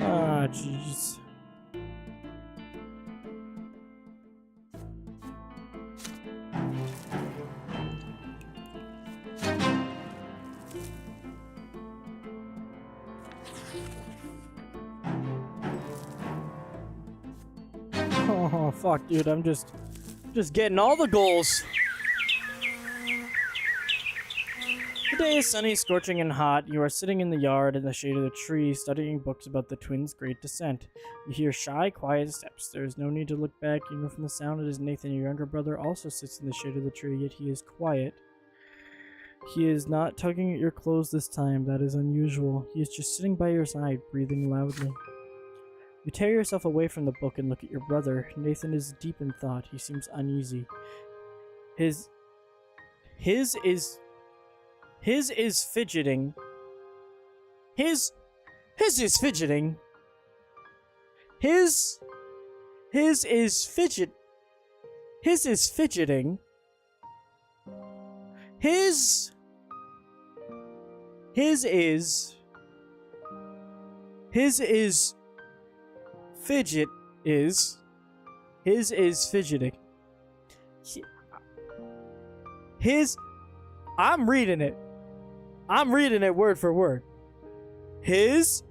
Ah, jeez. Oh. Oh fuck, dude, I'm just getting all the goals. The day is sunny, scorching, and hot. You are sitting in the yard in the shade of the tree, studying books about the twins' great descent. You hear shy, quiet steps. There is no need to look back. You know from the sound it is Nathan, your younger brother, also sits in the shade of the tree, yet he is quiet. He is not tugging at your clothes this time. That is unusual. He is just sitting by your side, breathing loudly. You tear yourself away from the book and look at your brother. Nathan is deep in thought. He seems uneasy. His is fidgeting. His is fidgeting. His is fidgeting. His is fidget fidgeting. I'm reading it word for word. His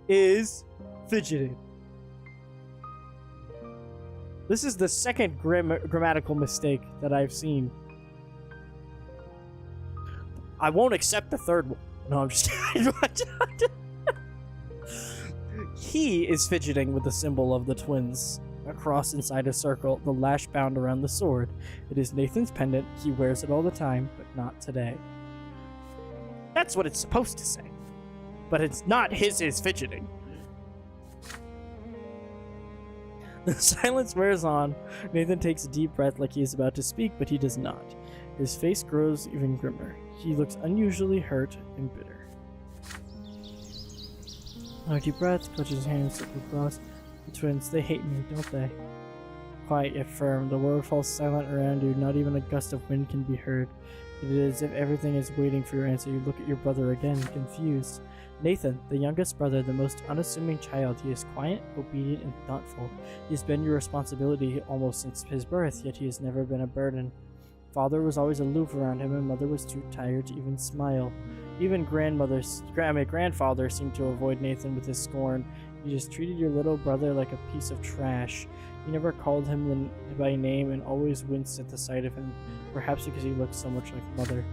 is fidgeting. This is the second grammatical mistake that I've seen. I won't accept the third one. No, I'm just kidding. He is fidgeting with the symbol of the twins. A cross inside a circle, the lash bound around the sword. It is Nathan's pendant. He wears it all the time, but not today. That's what it's supposed to say. But it's not his is fidgeting. The silence wears on. Nathan takes a deep breath like he is about to speak, but he does not. His face grows even grimmer. He looks unusually hurt and bitter. A deep breath, clutches his hands across. The twins, they hate me, don't they? Quiet yet firm, the world falls silent around you. Not even a gust of wind can be heard. It is as if everything is waiting for your answer. You look at your brother again, confused. Nathan, the youngest brother, the most unassuming child. He is quiet, obedient, and thoughtful. He has been your responsibility almost since his birth, yet he has never been a burden. Father was always aloof around him, and mother was too tired to even smile. Even grandfather seemed to avoid Nathan with his scorn. You just treated your little brother like a piece of trash. You never called him by name and always winced at the sight of him, perhaps because he looked so much like mother.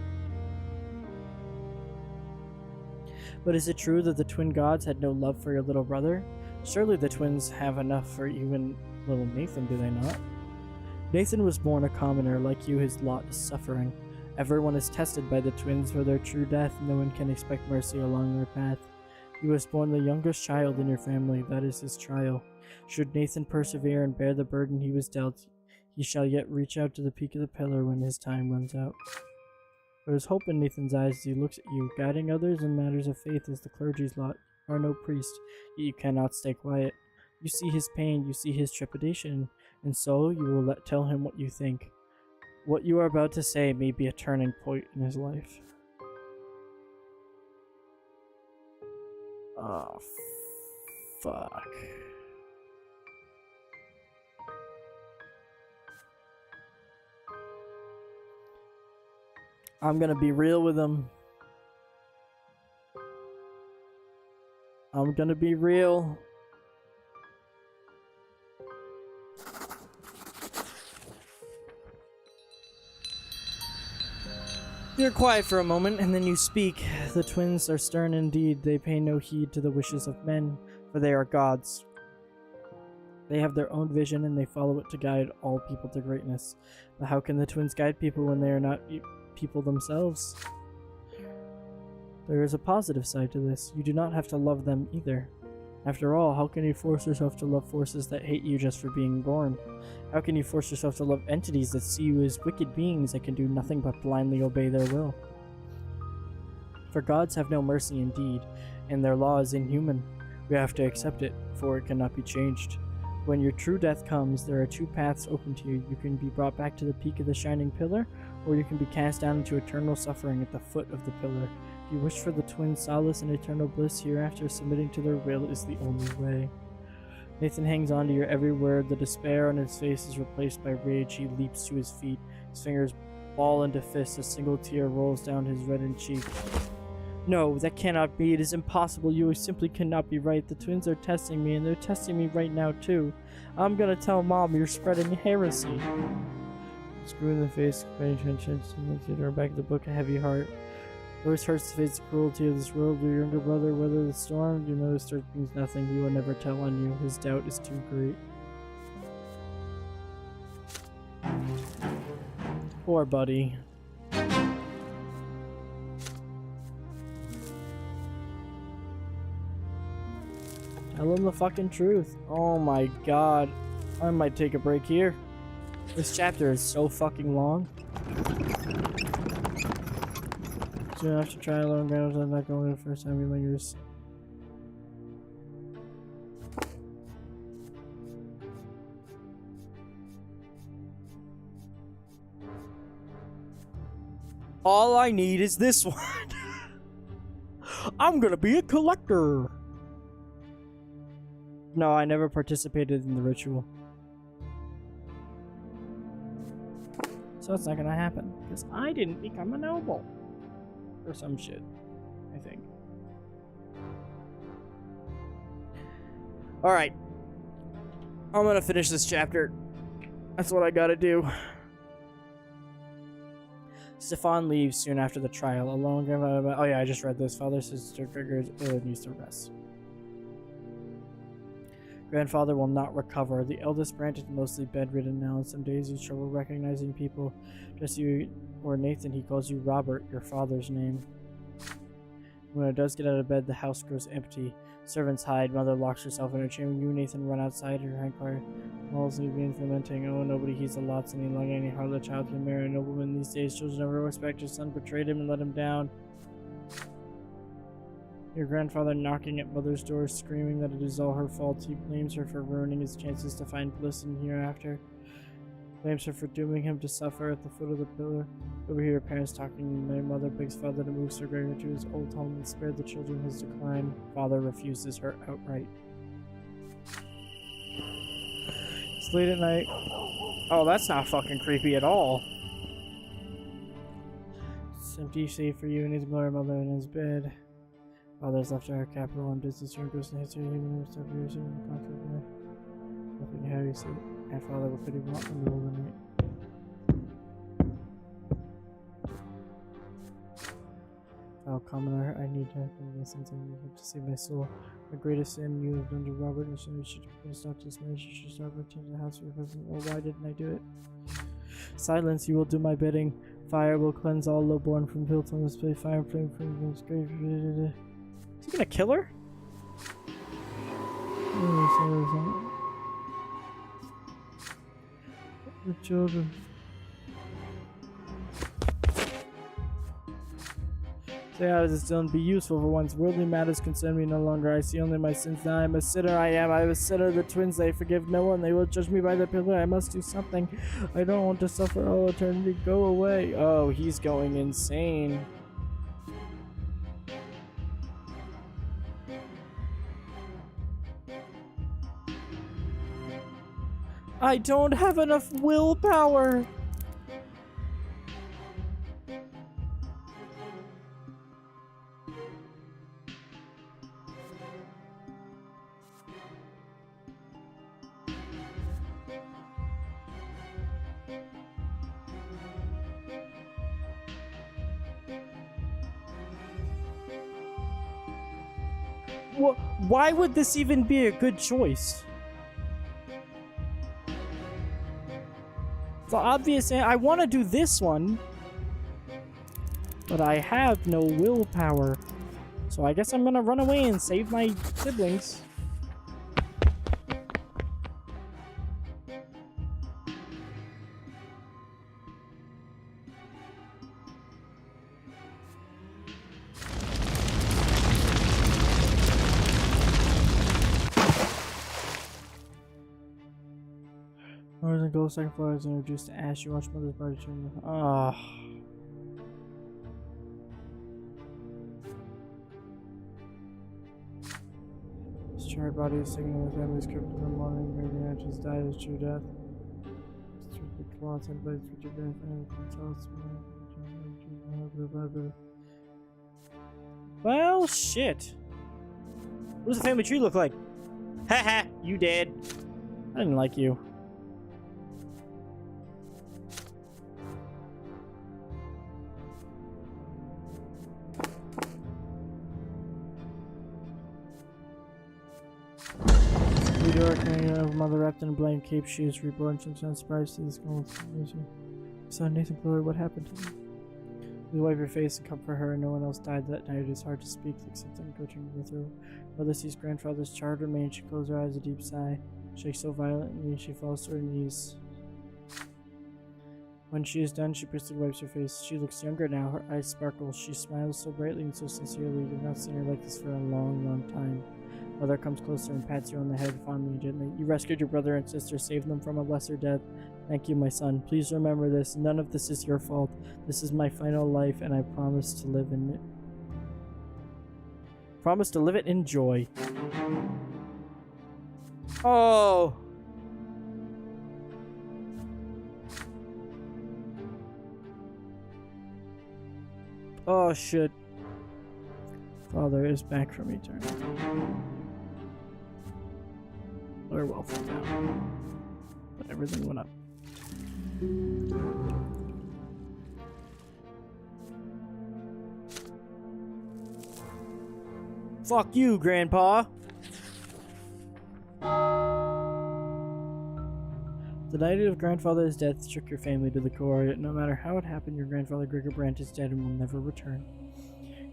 But is it true that the twin gods had no love for your little brother? Surely the twins have enough for even little Nathan, do they not? Nathan was born a commoner. Like you, his lot is suffering. Everyone is tested by the twins for their true death. No one can expect mercy along their path. He was born the youngest child in your family. That is his trial. Should Nathan persevere and bear the burden he was dealt, he shall yet reach out to the peak of the pillar when his time runs out. There is hope in Nathan's eyes as he looks at you. Guiding others in matters of faith is the clergy's lot. You are no priest, yet you cannot stay quiet. You see his pain, you see his trepidation, and so you will tell him what you think. What you are about to say may be a turning point in his life. Oh, fuck. I'm gonna be real with him. I'm gonna be real. You're quiet for a moment, and then you speak. The twins are stern indeed. They pay no heed to the wishes of men, for they are gods. They have their own vision, and they follow it to guide all people to greatness. But how can the twins guide people when they are not people themselves? There is a positive side to this. You do not have to love them either. After all, how can you force yourself to love forces that hate you just for being born? How can you force yourself to love entities that see you as wicked beings that can do nothing but blindly obey their will? For gods have no mercy indeed, and their law is inhuman. We have to accept it, for it cannot be changed. When your true death comes, there are two paths open to you. You can be brought back to the peak of the shining pillar, or you can be cast down into eternal suffering at the foot of the pillar. If you wish for the twins' solace and eternal bliss hereafter, submitting to their will is the only way. Nathan hangs on to your every word. The despair on his face is replaced by rage. He leaps to his feet. His fingers ball into fists. A single tear rolls down his reddened cheek. No, that cannot be. It is impossible. You simply cannot be right. The twins are testing me, and they're testing me right now, too. I'm gonna tell Mom you're spreading heresy. Screw in the face, paying attention to her back of the book, a heavy heart. It always hurts to face the cruelty of this world. Your younger brother weather the storm. You know his strength means nothing. He will never tell on you. His doubt is too great. Poor buddy. Tell him the fucking truth. Oh my god. I might take a break here. This chapter is so fucking long. Soon after trying alone grounds, I'm not going the first time he lingers. All I need is this one. I'm gonna be a collector. No, I never participated in the ritual. So it's not gonna happen. Because I didn't become a noble. Or some shit, I think. Alright. I'm gonna finish this chapter. That's what I gotta do. Stefan leaves soon after the trial. Alone, oh yeah, I just read this. Father says Gregor needs to rest. Grandfather will not recover. The eldest Brante is mostly bedridden now, and some days he's trouble recognizing people. Just you or Nathan, he calls you Robert, your father's name. When it does get out of bed, the house grows empty. Servants hide. Mother locks herself in her chamber. You and Nathan run outside. Her handcar mostly begins lamenting. Oh, nobody heeds the lots any longer. Any harlot child can marry a nobleman these days. Children never respect his son, betrayed him and let him down. Your grandfather knocking at mother's door, screaming that it is all her fault. He blames her for ruining his chances to find bliss in hereafter. Blames her for dooming him to suffer at the foot of the pillar. Over here, parents talking. Their mother begs father to move Sir Gregor to his old home and spare the children his decline. Father refuses her outright. It's late at night. Oh, that's not fucking creepy at all. It's empty, safe for you and his mother in his bed. Father's left our capital on business room, goes to history, human stuff, nothing heavy, sleep. And father will pity want in the middle of the night. I'll commoner, I need to have lessons and you have to save my soul. The greatest sin you have done to Robert, and so you should put a stop to this marriage. You should start returning to the house for your husband. Oh, why didn't I do it? Silence, you will do my bidding. Fire will cleanse all lowborn from guilt on this place. Fire flame from this grave. Is he gonna kill her? The children. Stay out of this zone. Be useful for once. Worldly matters concern me no longer. I see only my sins now. I am a sinner. I am a sinner. The twins, they forgive no one. They will judge me by the pillar. I must do something. I don't want to suffer all eternity. Go away. Oh, he's going insane. I don't have enough willpower. Why would this even be a good choice? The obvious, I want to do this one, but I have no willpower. So I guess I'm gonna run away and save my siblings. Mars and gold second floor is introduced to ash. You watch mother's body turn. Ah. His charred body is singing with family's crypt in the morning. Maybe Angels died his true death. Stupid clots and blades for death and tell us. Well, shit. What does the family tree look like? Haha, you dead. I didn't like you. Mother wrapped in a blanket cape. She is reborn. Sometimes surprised to this girl. Son, Nathan, Glory, what happened to you? We wipe her face and comfort her. No one else died that night. It is hard to speak, except I'm coaching her through. Mother sees grandfather's charred remains. She closes her eyes, a deep sigh. Shakes so violently, she falls to her knees. When she is done, she briskly wipes her face. She looks younger now. Her eyes sparkle. She smiles so brightly and so sincerely. You've not seen her like this for a long, long time. Mother comes closer and pats you on the head fondly and gently. You rescued your brother and sister, saved them from a lesser death. Thank you, my son. Please remember this. None of this is your fault. This is my final life, and I promise to live in it. Promise to live it in joy. Oh! Oh, shit. Father is back from eternity. Or well fell down. But everything went up. Fuck you, Grandpa! The night of grandfather's death shook your family to the core, yet no matter how it happened, your grandfather Gregor Brante is dead and will never return.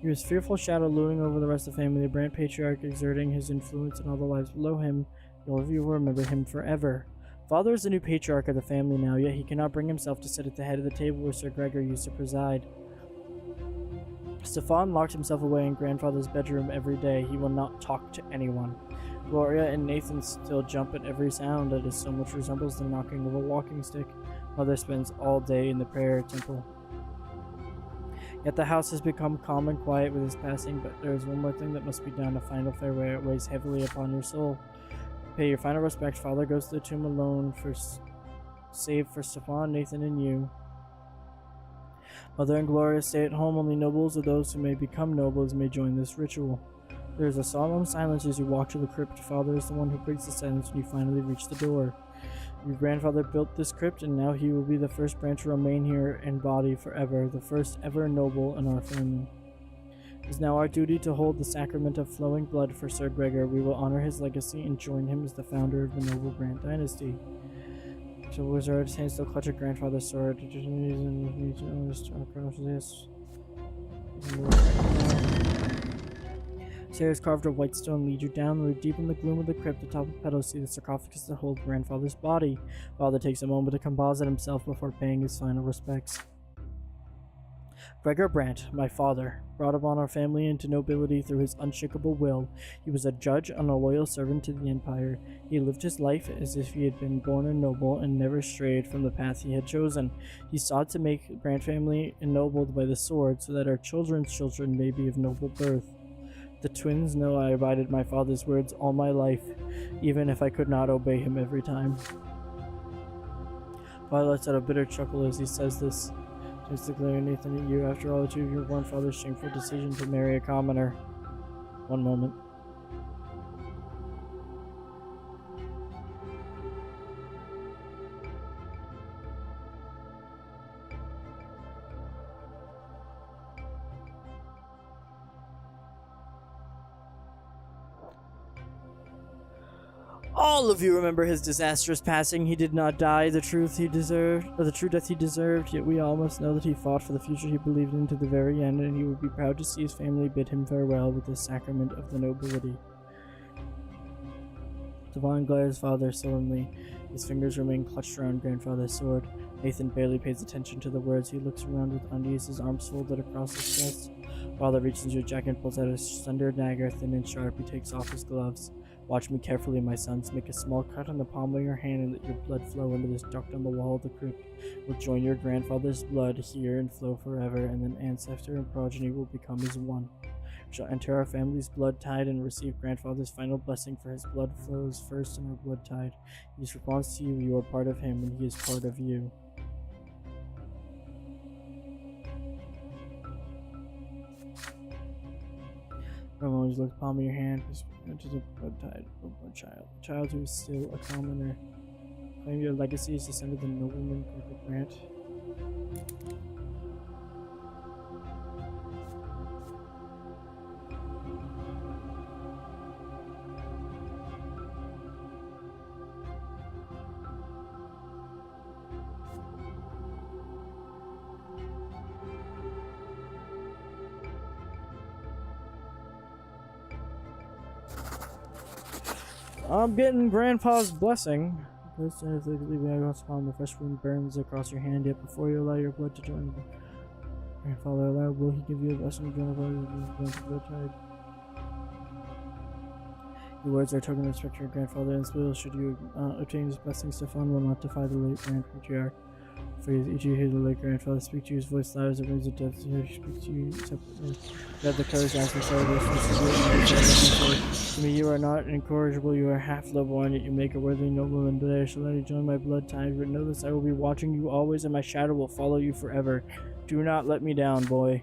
He was a fearful shadow looming over the rest of the family, the Brant patriarch exerting his influence in all the lives below him. All of you will remember him forever. Father is the new patriarch of the family now, yet he cannot bring himself to sit at the head of the table where Sir Gregor used to preside. Stefan locked himself away in grandfather's bedroom every day. He will not talk to anyone. Gloria and Nathan still jump at every sound that so much resembles the knocking of a walking stick. Mother spends all day in the prayer temple. Yet the house has become calm and quiet with his passing, but there is one more thing that must be done, a final farewell. It weighs heavily upon your soul. To pay your final respect, Father goes to the tomb alone, save for Stefan, Nathan, and you. Mother and Gloria stay at home. Only nobles or those who may become nobles may join this ritual. There is a solemn silence as you walk to the crypt. Father is the one who breaks the silence when you finally reach the door. Your grandfather built this crypt, and now he will be the first branch to remain here in body forever, the first ever noble in our family. It is now our duty to hold the sacrament of flowing blood for Sir Gregor. We will honor his legacy and join him as the founder of the noble Brant dynasty. So wizard's hands still clutch a grandfather's sword. Stairs carved of white stone lead you down the route deep in the gloom of the crypt. Atop the pedals see the sarcophagus that holds grandfather's body. Father takes a moment to composite himself before paying his final respects. Gregor Brant, my father, brought upon our family into nobility through his unshakable will. He was a judge and a loyal servant to the Empire. He lived his life as if he had been born a noble and never strayed from the path he had chosen. He sought to make the Brant family ennobled by the sword so that our children's children may be of noble birth. The twins know I abided my father's words all my life, even if I could not obey him every time. Father lets out a bitter chuckle as he says this. Turns to glare Nathan at you. After all, achieved your born father's shameful decision to marry a commoner. One moment. All of you remember his disastrous passing. He did not die the truth he deserved, or the true death he deserved, yet we all must know that he fought for the future he believed in to the very end, and he would be proud to see his family bid him farewell with the sacrament of the nobility. Devon glares Father sullenly. His fingers remain clutched around grandfather's sword. Nathan barely pays attention to the words. He looks around with unease, his arms folded across his chest. Father reaches into his jacket and pulls out a slender dagger, thin and sharp. He takes off his gloves. Watch me carefully, my sons. Make a small cut on the palm of your hand and let your blood flow into this duct on the wall of the crypt. Will join your grandfather's blood here and flow forever, and then ancestor and progeny will become as one. We shall enter our family's blood tide and receive grandfather's final blessing, for his blood flows first in our blood tide. He responds to you, you are part of him, and he is part of you. Always look palm of your hand to the blood-tied child. A child who is still a commoner. Claim your legacy is descended of the nobleman Brante. I'm getting Grandpa's blessing. First, if they leave me across upon the fresh wind burns across your hand, yet before you allow your blood to join the Grandfather aloud, will he give you a blessing of Grandfather's blood tide? Your words are a token of respect for your grandfather, and will, should you obtain his blessing, Stefan will not defy the late Grand Patriarch. For each you hear the late grandfather speak to you, his voice loud as it rings of death, to hear speak to you separately. You have the courage to ask for salvation. To me, you are not incorrigible, you are half lowborn, yet you make a worthy nobleman. Today I shall let you join my blood tide, but know this, I will be watching you always, and my shadow will follow you forever. Do not let me down, boy.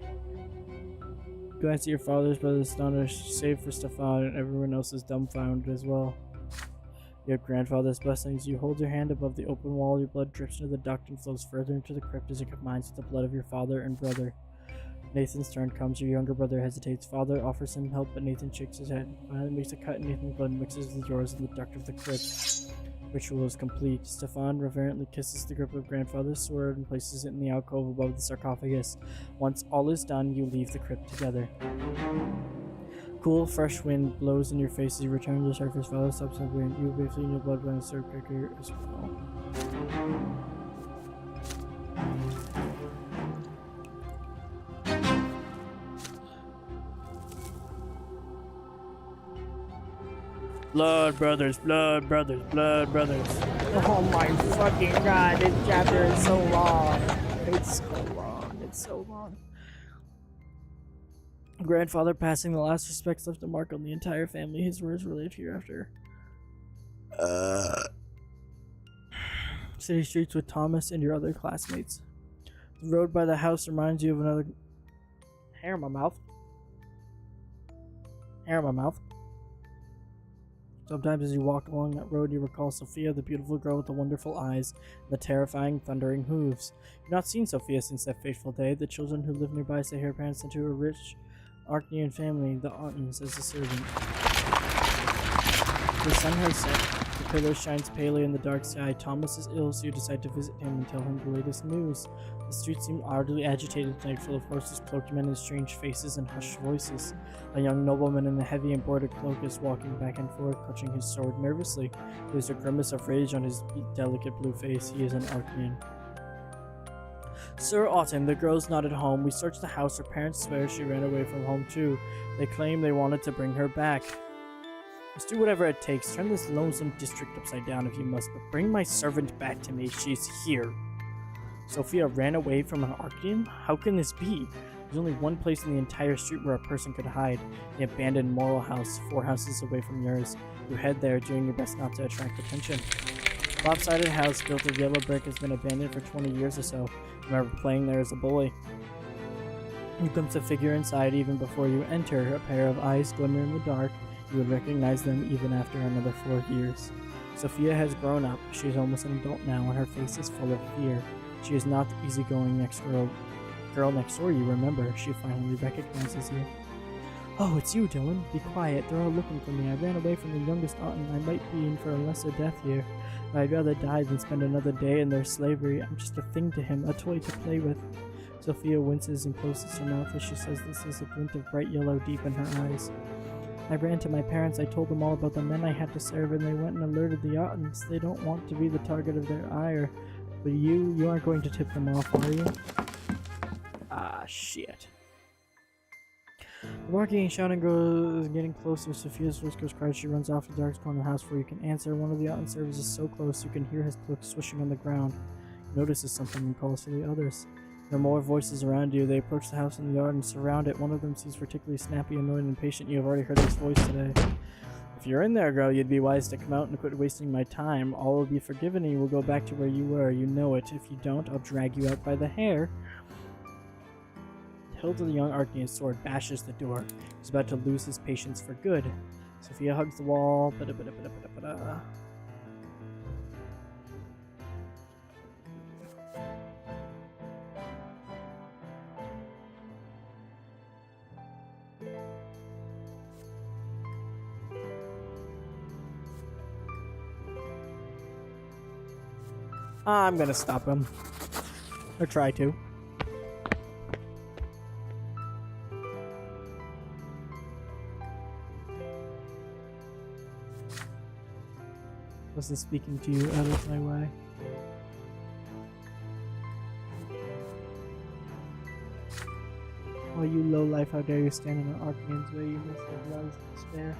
Glance at your father's brother astonished, save for Stefan, and everyone else is dumbfounded as well. You have grandfather's blessings. You hold your hand above the open wall, your blood drips into the duct and flows further into the crypt as it combines with the blood of your father and brother. Nathan's turn comes. Your younger brother hesitates. Father offers him help, but Nathan shakes his head. Finally makes a cut in Nathan's blood and mixes with yours in the duct of the crypt. Ritual is complete. Stefan reverently kisses the grip of grandfather's sword and places it in the alcove above the sarcophagus. Once all is done, you leave the crypt together. Cool, fresh wind blows in your face as you return to the surface. Father stops and you will be feeling your blood by the sword kicker as well. Blood brothers, blood brothers, blood brothers. Oh my fucking god, this chapter is so long. It's so long, it's so long. Grandfather passing the last respects left a mark on the entire family. His words were lived hereafter. City streets with Thomas and your other classmates. The road by the house reminds you of another... Hair in my mouth. Hair in my mouth. Sometimes as you walk along that road, you recall Sophia, the beautiful girl with the wonderful eyes and the terrifying, thundering hooves. You've not seen Sophia since that fateful day. The children who live nearby say her parents sent to a rich Archnean family, the Ottons, as a servant. The sun has set. The pillar shines palely in the dark sky. Thomas is ill, so you decide to visit him and tell him the latest news. The streets seem oddly agitated tonight, full of horses, cloaked men, and strange faces and hushed voices. A young nobleman in a heavy embroidered cloak is walking back and forth, clutching his sword nervously. There's a grimace of rage on his delicate blue face. He is an Archnean. Sir Autumn, the girl's not at home. We searched the house. Her parents swear she ran away from home too. They claim they wanted to bring her back. Just do whatever it takes. Turn this lonesome district upside down if you must, but bring my servant back to me. She's here. Sophia ran away from an Archnean? How can this be? There's only one place in the entire street where a person could hide. The abandoned Moral House, 4 houses away from yours. You head there, doing your best not to attract attention. Lopsided house built of yellow brick has been abandoned for 20 years or so. I remember playing there as a boy. You glimpse a figure inside even before you enter. A pair of eyes glimmer in the dark. You would recognize them even after another 4 years. Sophia has grown up. She is almost an adult now, and her face is full of fear. She is not the easygoing girl next door you remember. She finally recognizes you. Oh, it's you, Dylan. Be quiet. They're all looking for me. I ran away from the youngest Autumn. I might be in for a lesser death here. But I'd rather die than spend another day in their slavery. I'm just a thing to him, a toy to play with. Sophia winces and closes her mouth as she says this, is a glint of bright yellow deep in her eyes. I ran to my parents. I told them all about the men I had to serve, and they went and alerted the Ottons. They don't want to be the target of their ire. But you aren't going to tip them off, are you? Ah, shit. The barking and shouting is getting closer. Sophia's voice goes quiet. She runs off to the darkest corner of the house where you can answer. One of the Otten servers is so close you can hear his cloak swishing on the ground. He notices something and calls to the others. There are more voices around you. They approach the house in the yard and surround it. One of them seems particularly snappy, annoyed, and impatient. You have already heard this voice today. If you're in there, girl, you'd be wise to come out and quit wasting my time. All will be forgiven and you will go back to where you were. You know it. If you don't, I'll drag you out by the hair. hilt of the young Archne's sword bashes the door. He's about to lose his patience for good. Sophia hugs the wall. I'm gonna stop him. Or try to. Wasn't speaking to you out of my way. Oh, you lowlife, how dare you stand in an Archne's way, you must have loves despair.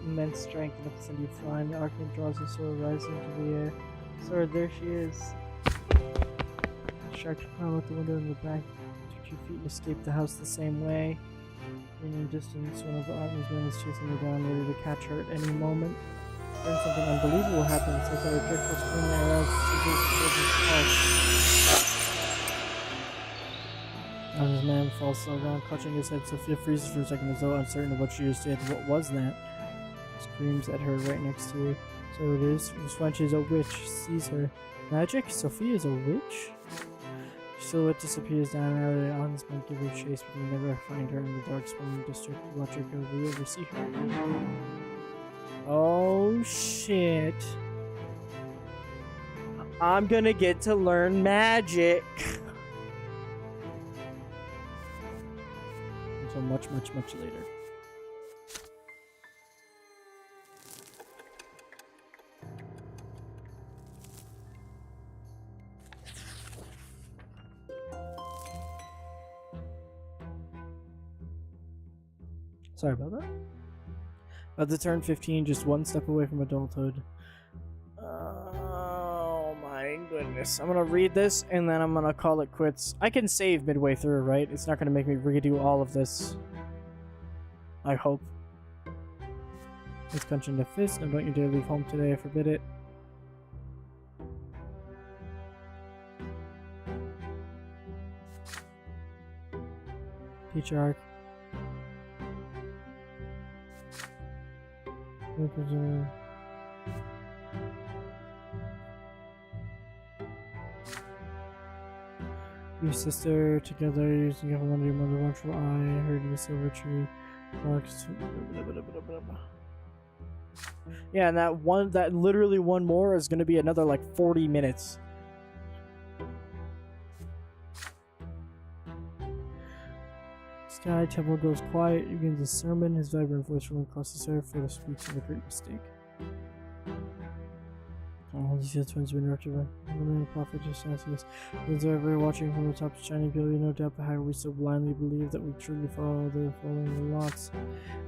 Immense strength enough to send you flying. The Archne draws his sword, rising into the air. Sword, there she is. Shark climb out the window in the back, took 2 feet and escaped the house the same way. In the distance, one of the Archne's men is chasing her down, ready to catch her at any moment. Then something unbelievable happens. As a dreadful scream aroused and his man falls to the ground, clutching his head. Sophia freezes for a second as though uncertain of what she just did. What was that? Screams at her right next to her. So it is. When she's a witch, sees her. Magic? Sophia is a witch? Silhouette disappears down an alley. Honest men give her chase, but they never find her in the dark spring district. Watch her go. Will you ever see her? Oh shit. I'm gonna get to learn magic. Until much later. Sorry about that. About to turn 15, just one step away from adulthood. Oh my goodness. I'm gonna read this and then I'm gonna call it quits. I can save midway through, right? It's not gonna make me redo all of this. I hope. Let's clench into fist. And don't you dare leave home today, I forbid it. Teacher arc. Your sister together using up under your mother watchful eye, heard in the silver tree marks. Yeah, and that literally one more is gonna be another like 40 minutes. Sky temple goes quiet, he begins a sermon, his vibrant voice rolling across the air for the speech of a great mistake. Oh, these twins have been interrupted by the man prophet just as he is. Those are ever watching from the top of shining beauty, no doubt, but how we so blindly believe that we truly follow the following lots.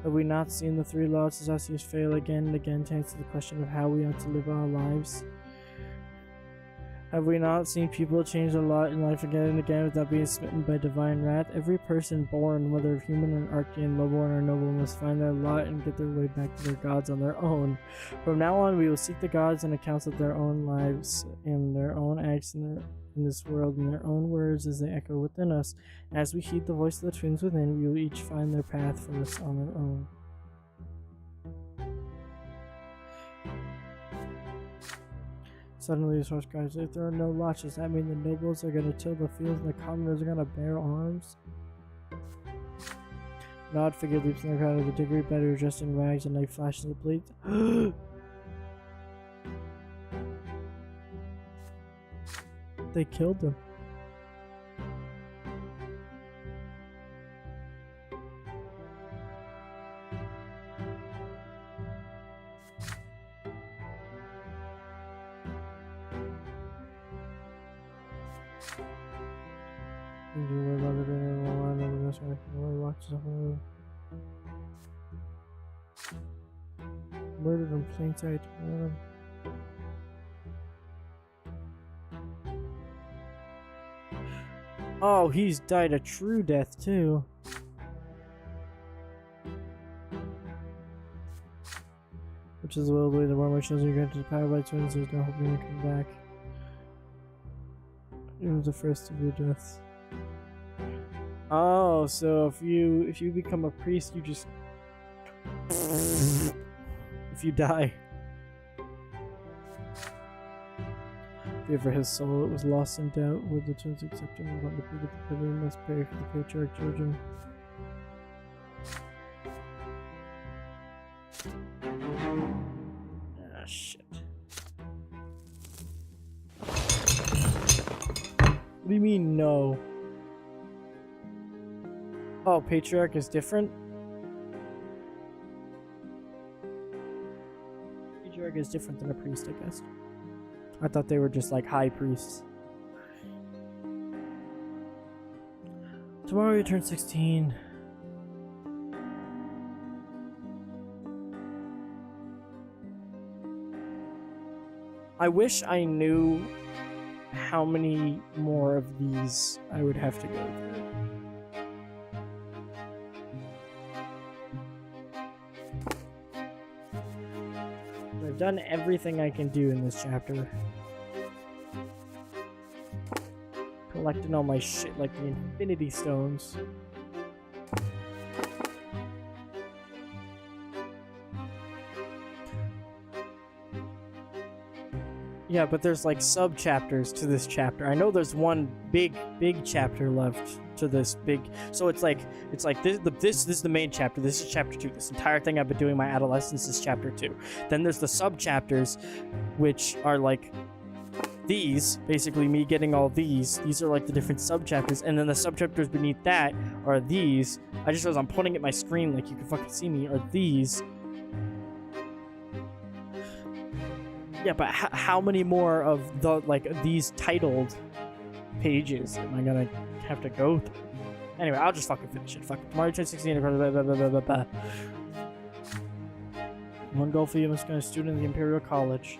Have we not seen the 3 lots as Asius fail again and again to answer the question of how we ought to live our lives? Have we not seen people change a lot in life again and again without being smitten by divine wrath? Every person born, whether human or Archean, lowborn or noble, must find their lot and get their way back to their gods on their own. From now on, we will seek the gods and accounts of their own lives and their own acts in this world and their own words as they echo within us. As we heed the voice of the twins within, we will each find their path for us on our own. Suddenly, the source cries, if there are no lots, does that mean the nobles are going to till the fields and the commoners are going to bear arms? An odd figure leaps in the crowd of a degree better dressed in rags and knife flashes the blade. They killed him. Murdered in plain sight. Oh, he's died a true death too. Which is the will of the one which knows you're going to power by twins, there's no hope you're gonna come back. It was the first of your deaths. Oh, so if you become a priest, you just if you die. For his soul, it was lost in doubt. Would the church accept him and want to be the pillar must pay for the patriarch children? Ah, shit. What do you mean, no? Oh, patriarch is different? Patriarch is different than a priest, I guess. I thought they were just like high priests. Tomorrow you turn 16. I wish I knew how many more of these I would have to go through. I've done everything I can do in this chapter. Collecting all my shit like the Infinity Stones. Yeah, but there's like sub-chapters to this chapter. I know there's one big chapter left to this big. So it's like this is the main chapter. This is chapter 2. This entire thing I've been doing my adolescence is chapter 2. Then there's the sub-chapters, which are like these, basically me getting all these. These are like the different sub-chapters, and then the sub-chapters beneath that are these. I just realized I'm pointing at my screen like you can fucking see me, are these. Yeah, but how many more of the, like, these titled pages am I gonna have to go through? Anyway, I'll just fucking finish it. Fuck it. Tomorrow you turn 16, blah, blah, blah, blah, blah. One goal for you must become a student in the Imperial College.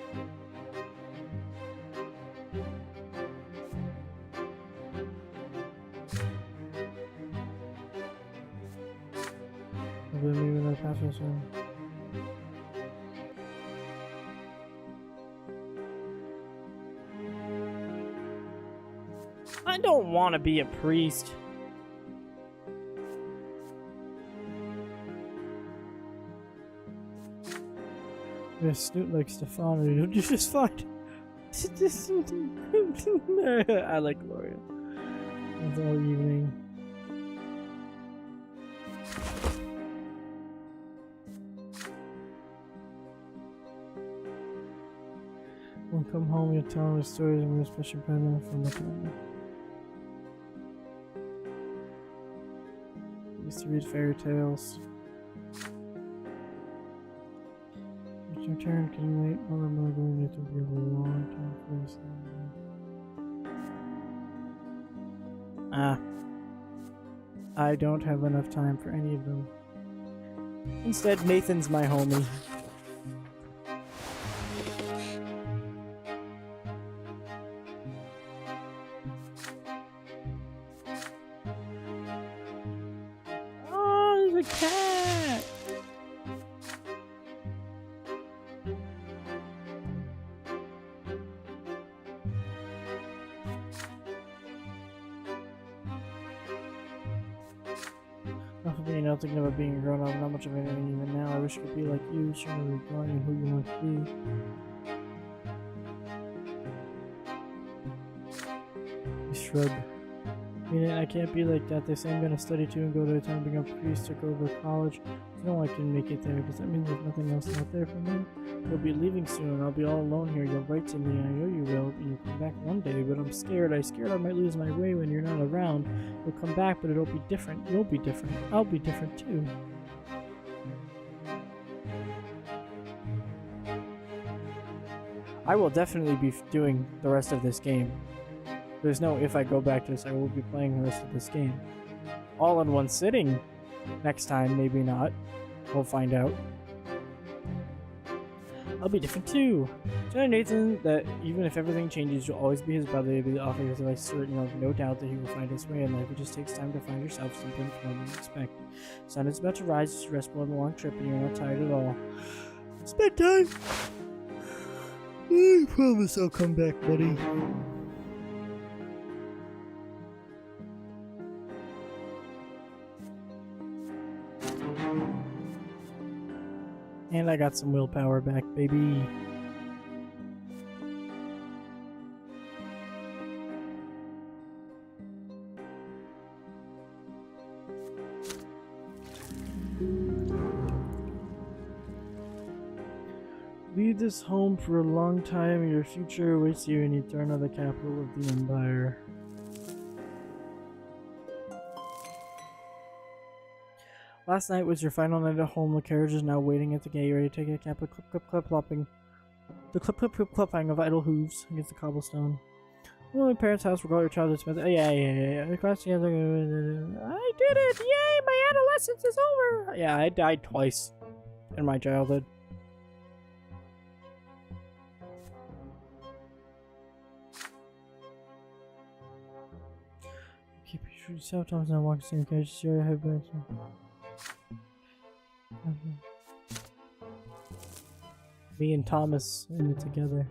I don't want to be a priest. A student like Stefano, don't you just find? I like Gloria. It's all evening. We'll come home and tell me stories and we're especially proud from the time. I used to read fairy tales. It's your turn, can you wait? Well, I'm not going to be a long time for this. I don't have enough time for any of them. Instead, Nathan's my homie. Oh, there's a cat! Not thinking about being a grown up, not much of anything even now. I wish I could be like you, showing you growing and who you want to be. You shrug. I mean, I can't be like that. They say I'm gonna study too and go to a town, become a priest, took over college. No, I can make it there. Does that mean there's nothing else out there for me? You'll be leaving soon. I'll be all alone here. You'll write to me. I know you will. You'll come back one day, but I'm scared. I'm scared I might lose my way when you're not around. You'll come back, but it'll be different. You'll be different. I'll be different too. I will definitely be doing the rest of this game. There's no if I go back to this, I will be playing the rest of this game. All in one sitting. Next time, maybe not. We'll find out. I'll be different too. Tell Nathan that even if everything changes, you'll always be his brother. You'll be offering his advice certain of no doubt that he will find his way in life. It just takes time to find yourself something more than you expect. The sun is about to rise, just rest more than a long trip, and you're not tired at all. It's bedtime. I promise I'll come back, buddy. And I got some willpower back, baby. Leave this home for a long time. Your future awaits you in Eterna, the capital of the Empire. Last night was your final night at home. The carriage is now waiting at the gate, ready to take a cap of clip-clip-clip-clopping. The clip-clip-clip-clopping of idle hooves against the cobblestone. Well, my parents' house, regard your childhood Smith. Oh, yeah. I did it! Yay! My adolescence is over! Yeah, I died twice in my childhood. Keep yourself, Thomas, and walk the same carriage. Sure, I have been. Me and Thomas in it together.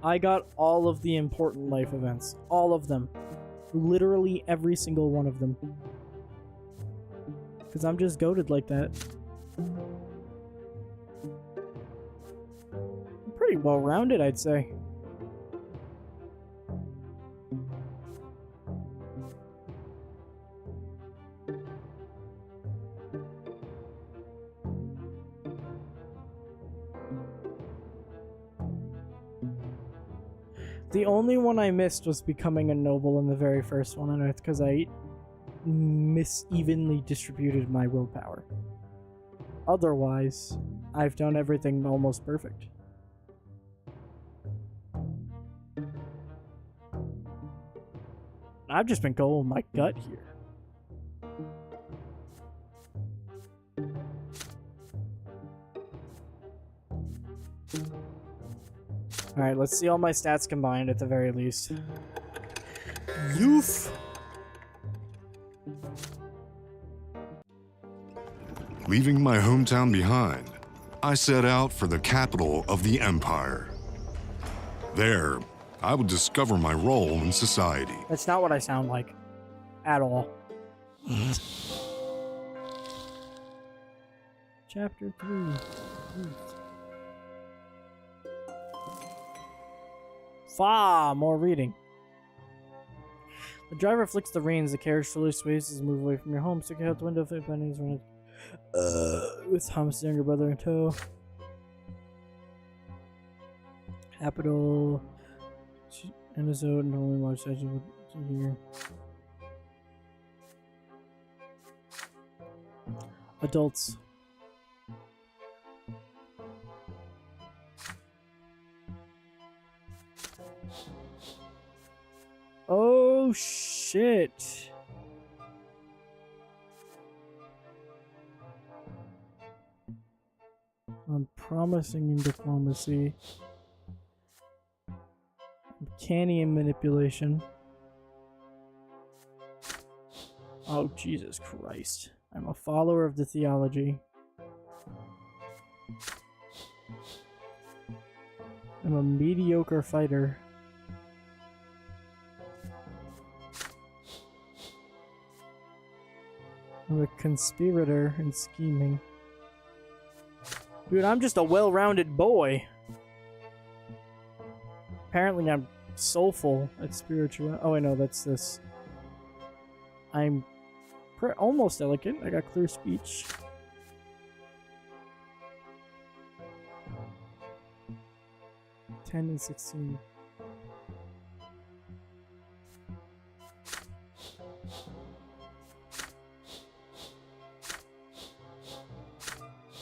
I got all of the important life events. All of them. Literally every single one of them. Because I'm just goated like that. I'm pretty well rounded, I'd say. The only one I missed was becoming a noble in the very first one on Earth because I misevenly distributed my willpower. Otherwise, I've done everything almost perfect. I've just been going with my gut here. Alright, let's see all my stats combined at the very least. Youth! Leaving my hometown behind, I set out for the capital of the Empire. There, I would discover my role in society. That's not what I sound like. At all. Chapter 3. Youth. More reading. The driver flicks the reins. The carriage slowly sways as you move away from your home. Stick out the window. Fit pennies running. With Thomas' younger brother in tow. Capital. And a zone. And only large section here. Adults. Oh shit. I'm promising in diplomacy. I'm canny in manipulation. Oh Jesus Christ. I'm a follower of the theology. I'm a mediocre fighter. I'm a conspirator and scheming. Dude, I'm just a well-rounded boy. Apparently I'm soulful at spiritual. Oh, I know, that's this. I'm almost elegant. I got clear speech. (10 and 16).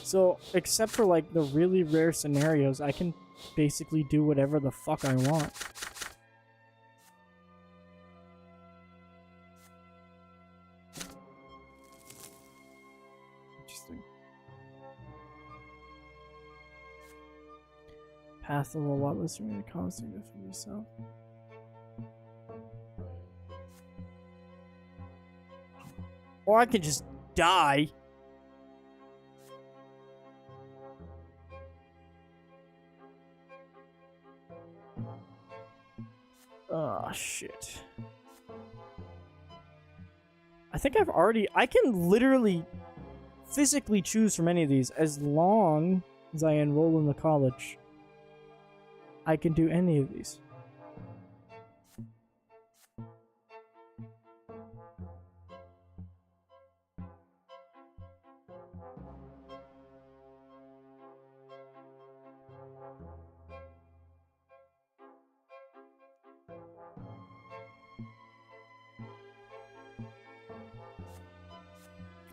So, except for like the really rare scenarios, I can basically do whatever the fuck I want. Interesting. Path of a lot less than constant for yourself. Or I could just die. Oh, shit. I think I can literally physically choose from any of these as long as I enroll in the college. I can do any of these.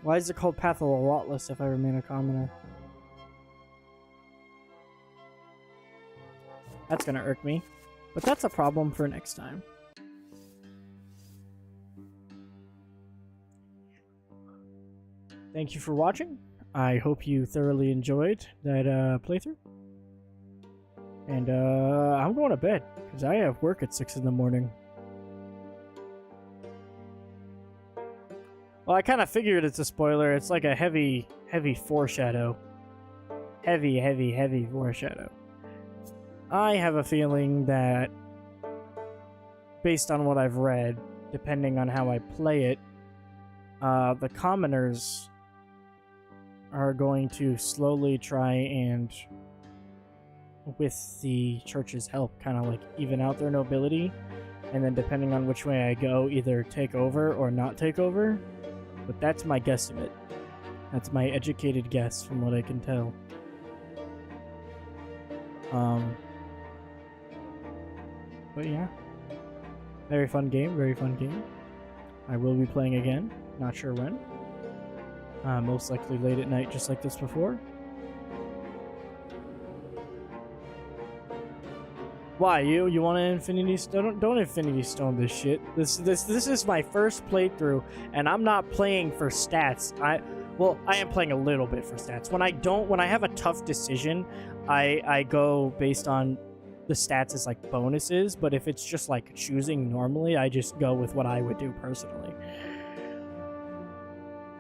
Why is it called Path of the Lawless if I remain a commoner? That's gonna irk me. But that's a problem for next time. Thank you for watching. I hope you thoroughly enjoyed that playthrough. And I'm going to bed, because I have work at 6 in the morning. Well, I kind of figured it's a spoiler. It's like a heavy foreshadow. Heavy foreshadow. I have a feeling that, based on what I've read, depending on how I play it, the commoners are going to slowly try and, with the church's help, kind of like even out their nobility, and then depending on which way I go, either take over or not take over. But that's my guesstimate. That's my educated guess from what I can tell. But yeah. Very fun game, very fun game. I will be playing again, not sure when. Most likely late at night, just like this before. Why you want to Infinity Stone? Don't Infinity Stone this shit. This is my first playthrough, and I'm not playing for stats. I am playing a little bit for stats. When I have a tough decision, I go based on the stats as like bonuses. But if it's just like choosing normally, I just go with what I would do personally.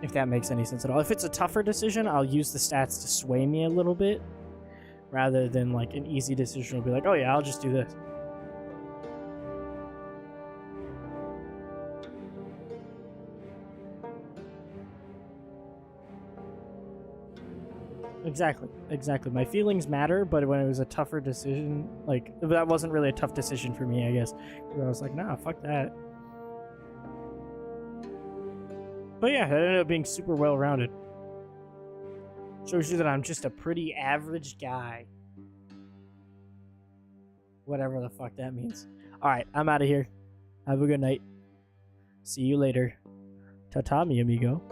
If that makes any sense at all. If it's a tougher decision, I'll use the stats to sway me a little bit, rather than like an easy decision will be like, oh yeah, I'll just do this. Exactly. My feelings matter, but when it was a tougher decision, like, that wasn't really a tough decision for me, I guess. I was like, nah, fuck that. But yeah, it ended up being super well-rounded. Shows you that I'm just a pretty average guy. Whatever the fuck that means. Alright, I'm out of here. Have a good night. See you later. Ta-ta, mi amigo.